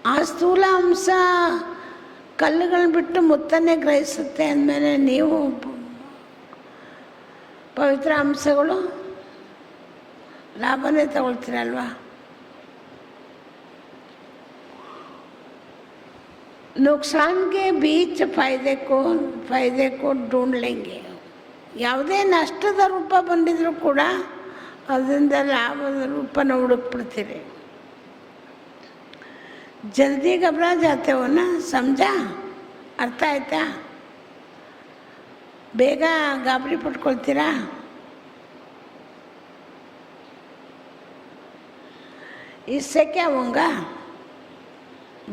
ಆ ಸ್ಥೂಲ ಹಂಸ ಕಲ್ಲುಗಳನ್ನ ಬಿಟ್ಟು ಮುತ್ತನ್ನೇ ಗ್ರಹಿಸುತ್ತೆ ಅಂದಮೇಲೆ ನೀವು ಪವಿತ್ರ ಹಂಸಗಳು ಲಾಭನೇ ತಗೊಳ್ತೀರಲ್ವಾ. ನುಕ್ಸಾನ್ ಕೆ ಬೀಚ್ ಫಾಯ್ದೆ ಕೋ ಢೂಂಢ್ ಲೆಂಗೆ. ಯಾವುದೇ ನಷ್ಟದ ರೂಪ ಬಂದಿದ್ರೂ ಕೂಡ ಅದರಿಂದ ಲಾಭದ ರೂಪನ ಹುಡುಕ್ಬಿಡ್ತೀರಿ. ಜಲ್ದಿ घबरा जाते हो ना, समझा? ಅರ್ಥ ಆಯ್ತಾ? ಬೇಗ ಗಾಬರಿ ಪಟ್ಕೊಳ್ತೀರಾ? इससे क्या होगा?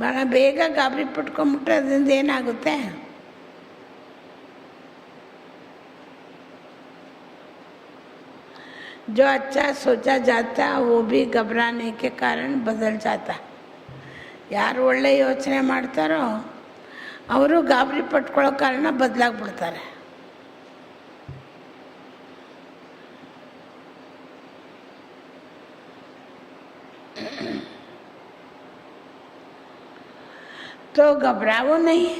ಭಾಳ ಬೇಗ ಗಾಬರಿ ಪಟ್ಕೊಂಡ್ಬಿಟ್ರೆ ಅದರಿಂದ ಏನಾಗುತ್ತೆ? जो अच्छा सोचा जाता वो भी घबराने के कारण बदल जाता. ಯಾರು ಒಳ್ಳೆ ಯೋಚನೆ ಮಾಡ್ತಾರೋ ಅವರು ಗಾಬರಿ ಪಟ್ಕೊಳ್ಳೋ ಕಾರಣ ಬದಲಾಗ್ಬಿಡ್ತಾರೆ. तो घबरावो नहीं.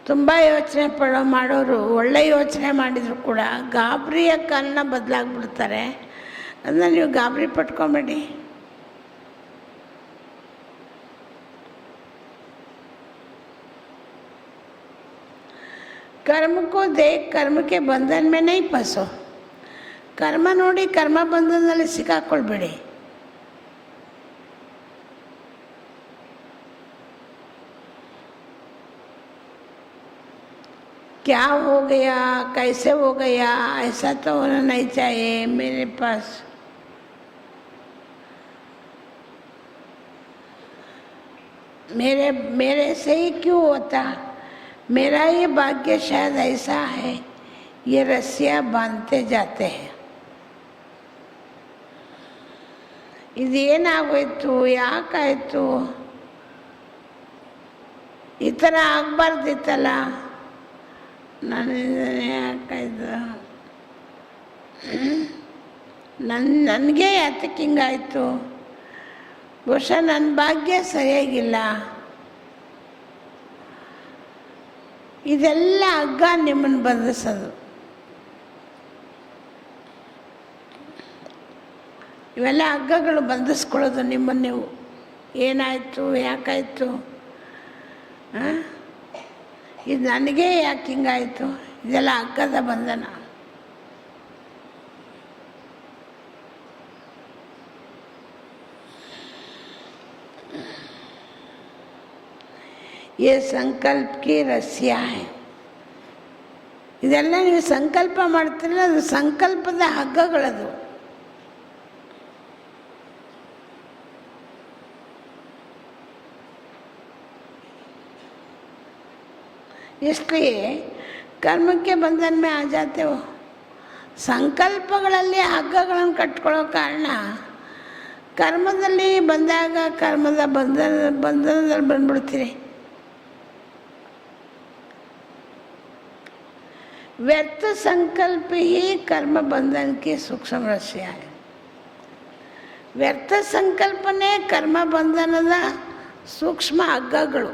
ತುಂಬ ಯೋಚನೆ ಮಾಡೋರು ಒಳ್ಳೆ ಯೋಚನೆ ಮಾಡಿದರೂ ಕೂಡ ಗಾಬರಿಯ ಕಾರಣ ಬದಲಾಗ್ಬಿಡ್ತಾರೆ. ಅದನ್ನ ನೀವು ಗಾಬರಿ ಪಟ್ಕೊಂಬೇಡಿ. कर्म को देख कर्म के बंधन में नहीं फंसो. कर्म ನೋಡಿ कर्म ಬಂಧನದಲ್ಲಿ ಸಿಕ್ಕಾಕೊಳ್ಬೇಡಿ. क्या हो गया, कैसे हो गया, ऐसा तो होना नहीं चाहिए मेरे पास. मेरे से ही क्यों होता, मेरा ये भाग्य शायद ऐसा है. ये रस्सियाँ बांधते जाते हैं. ಇದೇನಾಗೋಯ್ತು, ಯಾಕಾಯಿತು, ಈ ಥರ ಆಗಬಾರ್ದಿತ್ತಲ್ಲ, ಯಾಕಾಯ್ತು, ನನಗೆ ಯಾತಕ್ಕೆ ಹಿಂಗಾಯಿತು, ಬಹುಶಃ ನನ್ನ ಭಾಗ್ಯ ಸರಿಯಾಗಿಲ್ಲ. ಇದೆಲ್ಲ ಹಗ್ಗ ನಿಮ್ಮನ್ನು ಬಂಧಿಸೋದು. ಇವೆಲ್ಲ ಹಗ್ಗಗಳು ಬಂಧಿಸ್ಕೊಳ್ಳೋದು ನಿಮ್ಮನ್ನು. ನೀವು ಏನಾಯಿತು, ಯಾಕಾಯಿತು, ಇದು ನನಗೆ ಯಾಕೆ ಹಿಂಗಾಯಿತು, ಇದೆಲ್ಲ ಹಗ್ಗದ ಬಂಧನ. ये संकल्प की रस्सियाँ है. ಇದೆಲ್ಲ ನೀವು ಸಂಕಲ್ಪ ಮಾಡ್ತೀರಲ್ಲ, ಅದು ಸಂಕಲ್ಪದ ಹಗ್ಗಗಳದು. इसलिए कर्म के बंधन में आ जाते हो. ಸಂಕಲ್ಪಗಳಲ್ಲಿ ಹಗ್ಗಗಳನ್ನು ಕಟ್ಕೊಳ್ಳೋ ಕಾರಣ ಕರ್ಮದಲ್ಲಿ ಬಂದಾಗ ಕರ್ಮದ ಬಂಧನದಲ್ಲಿ ಬಂದ್ಬಿಡ್ತೀರಿ. व्यर्थ संकल्प ही कर्म बंधन की सूक्ष्म रस्सियाँ है. ವ್ಯರ್ಥ ಸಂಕಲ್ಪನೆ ಕರ್ಮ ಬಂಧನದ ಸೂಕ್ಷ್ಮ ಹಗ್ಗಗಳು.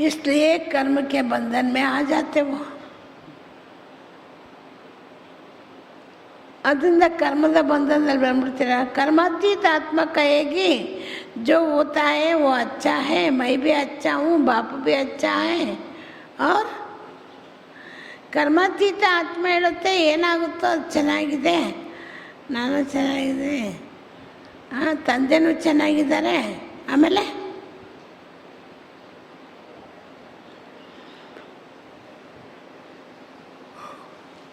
इसलिए कर्म के बंधन में आ जाते वो. ಅದರಿಂದ ಕರ್ಮದ ಬಂಧನದಲ್ಲಿ ಬಂದ್ಬಿಡ್ತೀರ. कर्मातीत आत्मा कहेगी जो होता है वो अच्छा है, मैं भी अच्छा हूँ, बाप भी अच्छा है. और कर्मातीತ ಆತ್ಮ ಹೇಳುತ್ತೆ ಏನಾಗುತ್ತೋ ಅದು ಚೆನ್ನಾಗಿದೆ, ನಾನು ಚೆನ್ನಾಗಿದೆ, ತಂದೆನೂ ಚೆನ್ನಾಗಿದ್ದಾರೆ. ಆಮೇಲೆ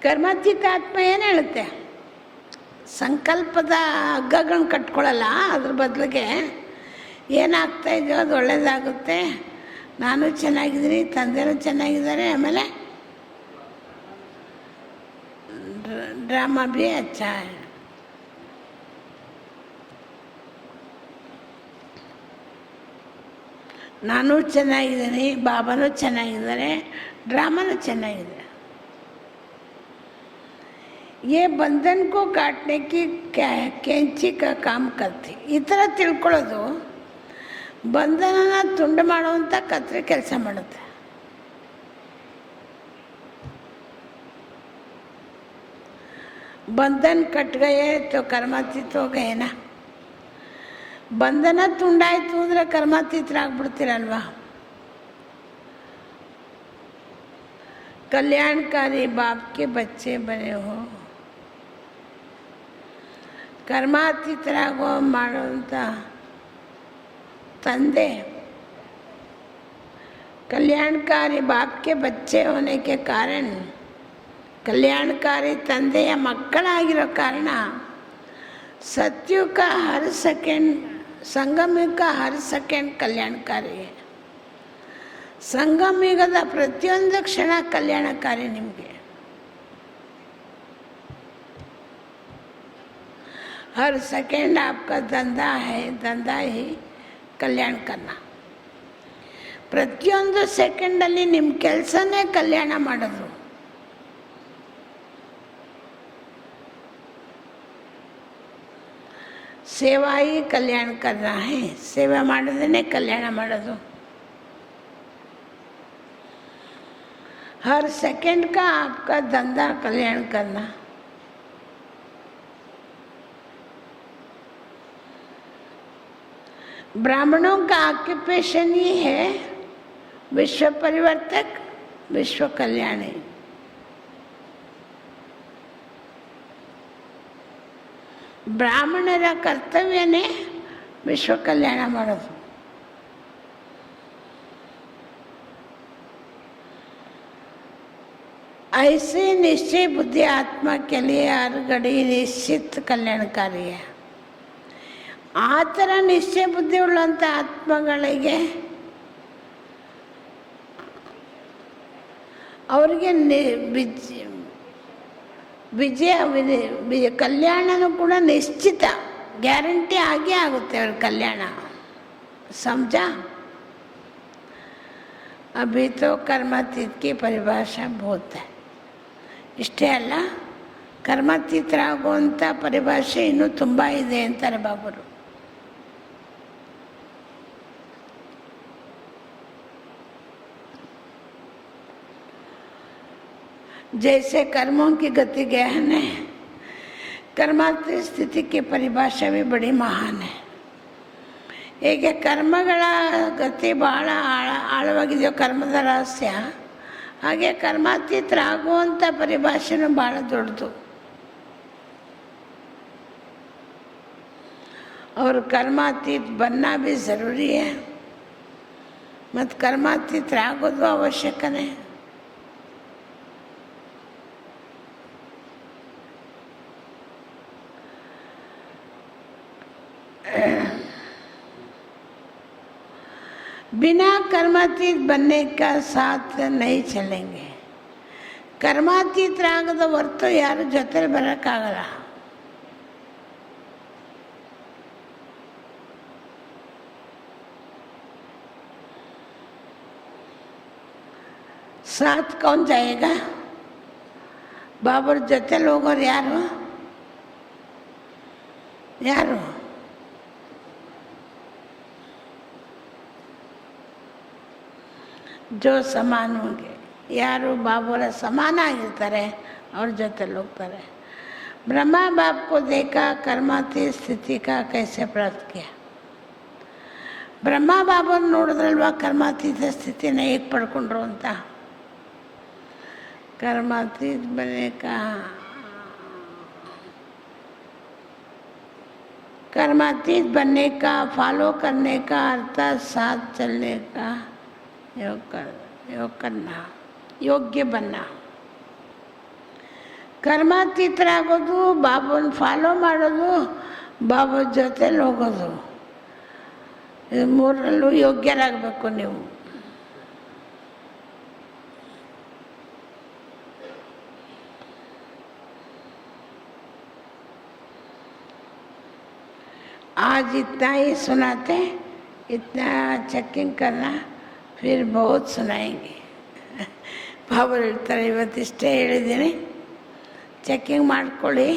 कर्मातीत ಆತ್ಮ ಏನು ಹೇಳುತ್ತೆ? ಸಂಕಲ್ಪದ ಹಗ್ಗಗಳನ್ನ ಕಟ್ಕೊಳ್ಳಲ್ಲ, ಅದ್ರ ಬದಲಿಗೆ ಏನಾಗ್ತಾ ಇದೆಯೋ ಅದು ಒಳ್ಳೆಯದಾಗುತ್ತೆ, ನಾನು ಚೆನ್ನಾಗಿದ್ದೀನಿ, ತಂದೆನೂ ಚೆನ್ನಾಗಿದ್ದಾರೆ, ಆಮೇಲೆ ಡ್ರಾಮಾ ಭೀ ಅಚ್ಚಾ ಹೈ. ನಾನು ಚೆನ್ನಾಗಿದ್ದೀನಿ, ಬಾಬಾನೂ ಚೆನ್ನಾಗಿದ್ದಾರೆ, ಡ್ರಾಮಾನೂ ಚೆನ್ನಾಗಿದೆ. ये बंधन को काटने की कैंची का काम करती. ಈ ಥರ ತಿಳ್ಕೊಳ್ಳೋದು ಬಂಧನನ ತುಂಡು ಮಾಡುವಂಥ ಕತ್ರಿ ಕೆಲಸ ಮಾಡುತ್ತೆ. ಬಂಧನ್ ಕಟ್ ಗಯೆ ತೋ ಕರ್ಮಾತೀತ ಹೋ ಗಯೆ ನಾ. ಬಂಧನ ತುಂಡಾಯಿತು ಅಂದರೆ ಕರ್ಮಾತೀತರಾಗ್ಬಿಡ್ತೀರಲ್ವಾ. कल्याणकारी बाप के बच्चे बने हो. ಕರ್ಮಾತೀತರಾಗೋ ಮಾಡುವಂಥ ತಂದೆ कल्याणकारी बाप के बच्चे होने के कारण, कल्याणकारी ತಂದೆಯ ಮಕ್ಕಳಾಗಿರೋ ಕಾರಣ सत्युग का हर सेकेंड, संगम का हर सेकेंड कल्याणकारी है. ಸಂಗಮಯುಗದ ಪ್ರತಿಯೊಂದು ಕ್ಷಣ ಕಲ್ಯಾಣಕಾರಿ ನಿಮಗೆ. हर सेकेंड आपका धंधा है, धंधा ही कल्याण करना. ಪ್ರತಿಯೊಂದು ಸೆಕೆಂಡಲ್ಲಿ ನಿಮ್ಮ ಕೆಲಸನೇ ಕಲ್ಯಾಣ ಮಾಡೋದು. ಸೇವಾ ही कल्याण करना है. ಸೇವೆ ಮಾಡೋದನ್ನೇ ಕಲ್ಯಾಣ ಮಾಡೋದು. हर सेकंड का आपका धंधा कल्याण करना. ब्राह्मणों का ऑक्यूपेशन ही है विश्व परिवर्तक, विश्व कल्याणी. ಬ್ರಾಹ್ಮಣರ ಕರ್ತವ್ಯನೇ ವಿಶ್ವ ಕಲ್ಯಾಣ ಮಾಡೋದು. ऐसे निश्चय बुद्धि आत्मा के लिए हर घड़ी निश्चित कल्याणकारी है. ಆ ಥರ ನಿಶ್ಚಯ ಬುದ್ಧಿ ಉಳ್ಳಂಥ ಆತ್ಮಗಳಿಗೆ ಅವರಿಗೆ ವಿಜಯ ಕಲ್ಯಾಣನೂ ಕೂಡ ನಿಶ್ಚಿತ, ಗ್ಯಾರಂಟಿ ಆಗೇ ಆಗುತ್ತೆ ಅವ್ರ ಕಲ್ಯಾಣ. ಸಮझा? अभी तो कर्मातीत की परिभाषा बहुत है. ಇಷ್ಟೇ ಅಲ್ಲ, ಕರ್ಮಾತೀತರಾಗುವಂಥ ಪರಿಭಾಷೆ ಇನ್ನೂ ತುಂಬ ಇದೆ ಅಂತಾರೆ ಬಾಬರು. जैसे कर्मों की गति गहन है, कर्मातीत स्थिति की परिभाषा भी बड़ी महान है. ಹೇಗೆ ಕರ್ಮಗಳ ಗತಿ ಭಾಳ ಆಳವಾಗಿದೆಯೋ ಕರ್ಮದ ರಹಸ್ಯ, ಹಾಗೆ ಕರ್ಮಾತೀತರಾಗುವಂಥ ಪರಿಭಾಷೆನೂ ಭಾಳ ದೊಡ್ಡದು. और कर्मातीत बनना भी ज़रूरी है ಮತ್ತು ಕರ್ಮಾತೀತರಾಗೋದು ಅವಶ್ಯಕನೇ. बिना कर्मातीत बनने का साथ नहीं चलेंगे. ಕರ್ಮಾತೀತರಾಗದ ಹೊರತು ಯಾರು ಜೊತೆಲಿ ಬರೋಕ್ಕಾಗಲ್ಲ. साथ कौन जाएगा? बाबर ಜೊತೆಲಿ ಹೋಗೋರು ಯಾರು? ಯಾರು? जो समान होंगे, ಯಾರು ಬಾಬರ ಸಮಾನ ಆಗಿರ್ತಾರೆ ಅವ್ರ ಜೊತೆಲಿ ಹೋಗ್ತಾರೆ. ब्रह्मा बाप को देखा कर्मातीत स्थिति का कैसे प्राप्त किया. ಬ್ರಹ್ಮ ಬಾಬನ ನೋಡಿದ್ರಲ್ವಾ ಕರ್ಮಾತೀತ ಸ್ಥಿತಿನ ಹೇಗೆ ಪಡ್ಕೊಂಡ್ರು ಅಂತ. कर्मातीत बनने का, कर्मातीत बनने का, फॉलो करने का अर्थात साथ चलने का योग करना, योग्य बनना. ಕರ್ಮಾತೀತರಾಗೋದು, ಬಾಬನ ಫಾಲೋ ಮಾಡೋದು, ಬಾಬಾ ಜೊತೆಲಿ ಹೋಗೋದು, ಇದು ಮೂರರಲ್ಲೂ ಯೋಗ್ಯರಾಗಬೇಕು ನೀವು. आज इतना ही सुनाते, इतना चेकिंग करना, फिर बहुत सुनाएंगे. ಬಾಬರು ಹೇಳ್ತಾರೆ, ಇವತ್ತಿಷ್ಟೇ ಹೇಳಿದ್ದೀನಿ, ಚೆಕ್ಕಿಂಗ್ ಮಾಡ್ಕೊಳ್ಳಿ,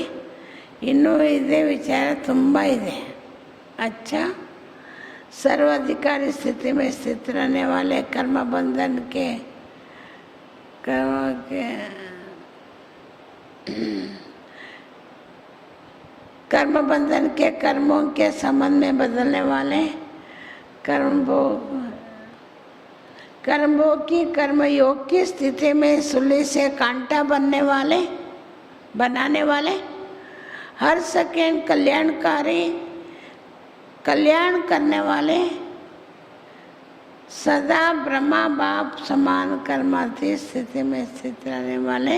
ಇನ್ನೂ ಇದೇ ವಿಚಾರ ತುಂಬ ಇದೆ. अच्छा, सर्वाधिकारी स्थिति में स्थित रहने वाले कर्म बंधन के कर्म बंधन के कर्मों के संबंध में बदलने वाले कर्मभोग की कर्मयोग की स्थिति में सुली से कांटा बनाने वाले हर सेकेंड कल्याणकारी, कल्याण करने वाले, सदा ब्रह्मा बाप समान कर्मातीत स्थिति में स्थित रहने वाले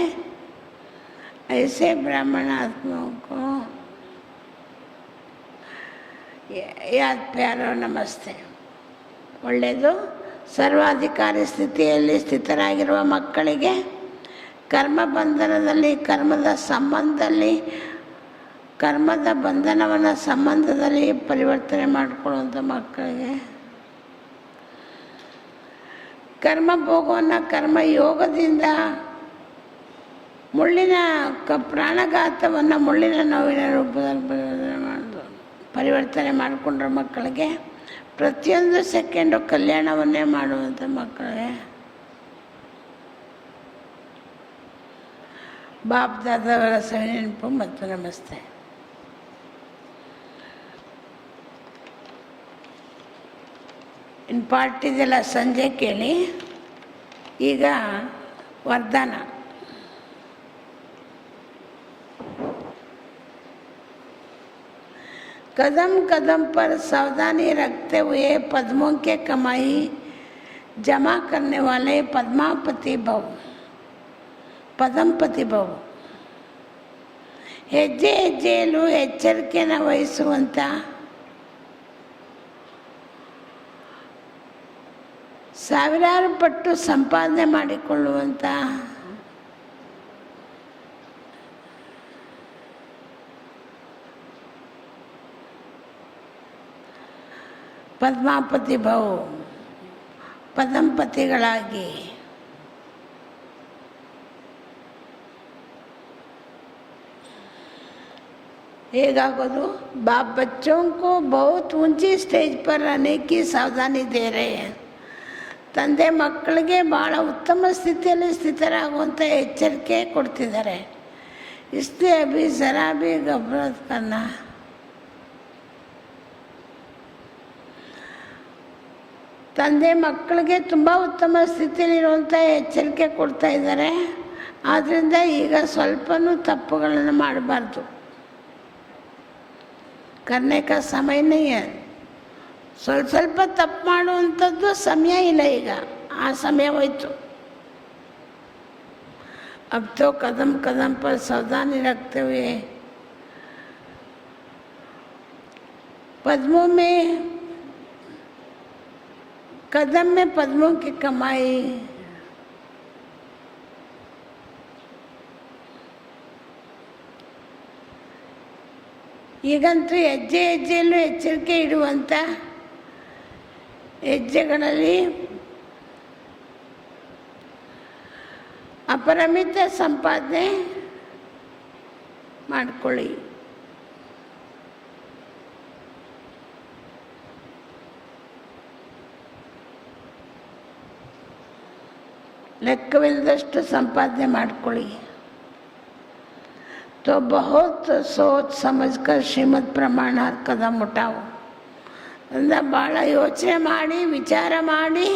ऐसे ब्राह्मण आत्माओं को याद प्यारो नमस्ते. ಒಳ್ಳೆಯದು. ಸರ್ವಾಧಿಕಾರಿ ಸ್ಥಿತಿಯಲ್ಲಿ ಸ್ಥಿತರಾಗಿರುವ ಮಕ್ಕಳಿಗೆ ಕರ್ಮಬಂಧನದಲ್ಲಿ, ಕರ್ಮದ ಸಂಬಂಧದಲ್ಲಿ, ಕರ್ಮದ ಬಂಧನವನ್ನು ಸಂಬಂಧದಲ್ಲಿ ಪರಿವರ್ತನೆ ಮಾಡಿಕೊಳ್ಳುವಂಥ ಮಕ್ಕಳಿಗೆ ಕರ್ಮಭೋಗವನ್ನು ಕರ್ಮಯೋಗದಿಂದ ಮುಳ್ಳಿನ ಪ್ರಾಣಘಾತವನ್ನು ಮುಳ್ಳಿನ ನೋವಿನ ರೂಪದಲ್ಲಿ ಪರಿವರ್ತನೆ ಮಾಡಿಕೊಂಡ್ರ ಮಕ್ಕಳಿಗೆ ಪ್ರತಿಯೊಂದು ಸೆಕೆಂಡು ಕಲ್ಯಾಣವನ್ನೇ ಮಾಡುವಂಥ ಮಕ್ಕಳಿಗೆ ಬಾಪ್ ದಾದಾವರ ಸವಿನೆನಪು ಮತ್ತು ನಮಸ್ತೆ. ಇನ್ನು ಪಾರ್ಟಿದೆಲ್ಲ ಸಂಜೆ ಕೇಳಿ. ಈಗ ವರದಾನ. कदम कदम पर सावधानी रखते हुए पद्मों के कमाई जमा करने वाले पद्मापति भव, ಪದಂಪತಿ ಭವ. ಹೆಜ್ಜೆ ಹೆಜ್ಜೆಯಲ್ಲೂ ಎಚ್ಚರಿಕೆಯನ್ನು ವಹಿಸುವಂಥ ಸಾವಿರಾರು ಪಟ್ಟು ಸಂಪಾದನೆ ಮಾಡಿಕೊಳ್ಳುವಂಥ ಪದ್ಮಾಪತಿ ಭವ, ಪದಂಪತಿಗಳಾಗಿ ಹೇಗಾಗೋದು. बाप बच्चों को बहुत ऊंची स्टेज पर रहने की सावधानी दे रहे हैं. ತಂದೆ ಮಕ್ಕಳಿಗೆ ಭಾಳ ಉತ್ತಮ ಸ್ಥಿತಿಯಲ್ಲಿ ಸ್ಥಿತರಾಗುವಂಥ ಎಚ್ಚರಿಕೆ ಕೊಡ್ತಿದ್ದಾರೆ. इसलिए अभी ज़रा भी घबराहट करना, ತಂದೆ ಮಕ್ಕಳಿಗೆ ತುಂಬ ಉತ್ತಮ ಸ್ಥಿತಿಯಲ್ಲಿರುವಂಥ ಎಚ್ಚರಿಕೆ ಕೊಡ್ತಾ ಇದ್ದಾರೆ. ಆದ್ದರಿಂದ ಈಗ ಸ್ವಲ್ಪನೂ ತಪ್ಪುಗಳನ್ನು ಮಾಡಬಾರ್ದು. करने का समय नहीं है. ಸ್ವಲ್ಪ ತಪ್ಪು ಮಾಡುವಂಥದ್ದು ಸಮಯ ಇಲ್ಲ. ಈಗ ಆ ಸಮಯ ಹೋಯ್ತು. अब तो कदम कदम पर सावधानी रखते हुए पद्मों में कदम में पद्मों की कमाई. ಈಗಂತೂ ಹೆಜ್ಜೆ ಹೆಜ್ಜೆಯಲ್ಲೂ ಎಚ್ಚರಿಕೆ ಇಡುವಂಥ ಹೆಜ್ಜೆಗಳಲ್ಲಿ ಅಪರಿಮಿತ ಸಂಪಾದನೆ ಮಾಡಿಕೊಳ್ಳಿ. ಲೆಕ್ಕವಿಲ್ಲದಷ್ಟು ಸಂಪಾದನೆ ಮಾಡಿಕೊಳ್ಳಿ. तो बहुत सोच समझकर श्रीमद प्रमाण हर कदम उठाओ. अंद भाಳ ಯೋಚನೆ ಮಾಡಿ ವಿಚಾರ ಮಾಡಿ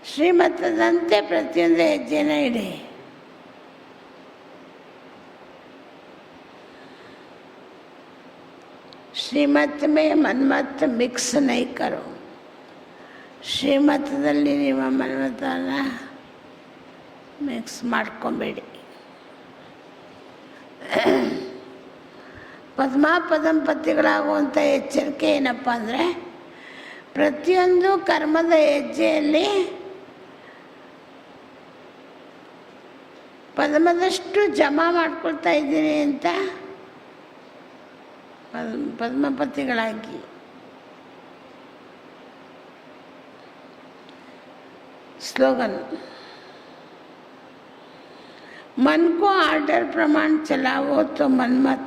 ಶ್ರೀಮತದಂತೆ ಪ್ರತಿಯೊಂದು ಹೆಜ್ಜೆನ ಇಡಿ. ಶ್ರೀಮತ್ में मनमत ಮಿಕ್ಸ್ नहीं करो. ಶ್ರೀಮತದಲ್ಲಿ ನಿಮ್ಮ ಮನ್ಮತನ ಮಿಕ್ಸ್ ಮಾಡ್ಕೊಬೇಡಿ. ಪದ್ಮಾಪದಂಪತಿಗಳಾಗುವಂಥ ಎಚ್ಚರಿಕೆ ಏನಪ್ಪ ಅಂದರೆ, ಪ್ರತಿಯೊಂದು ಕರ್ಮದ ಹೆಜ್ಜೆಯಲ್ಲಿ ಪದ್ಮದಷ್ಟು ಜಮಾ ಮಾಡ್ಕೊಳ್ತಾ ಇದ್ದೀನಿ ಅಂತ ಪದ್ಮಪತಿಗಳಾಗಿ. ಸ್ಲೋಗನ್: मन को आर्डर प्रमाण चलाओ तो मनमत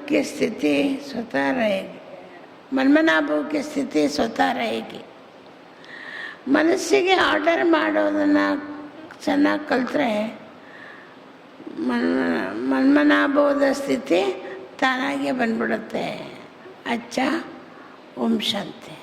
की स्थिति स्वतः रहेगी. ಮನ್ಮನಾಭವ की स्थिति स्वतः रहेगी. ಮನಸ್ಸಿಗೆ ಆರ್ಡರ್ ಮಾಡೋದನ್ನು ಚೆನ್ನಾಗಿ ಕಲಿತ್ರೆ ಮನ್ಮನಾಭವದ ಸ್ಥಿತಿ ತಾನಾಗೆ ಬಂದ್ಬಿಡುತ್ತೆ. ಅಚ್ಚ ಓಂ ಶಾಂತಿ.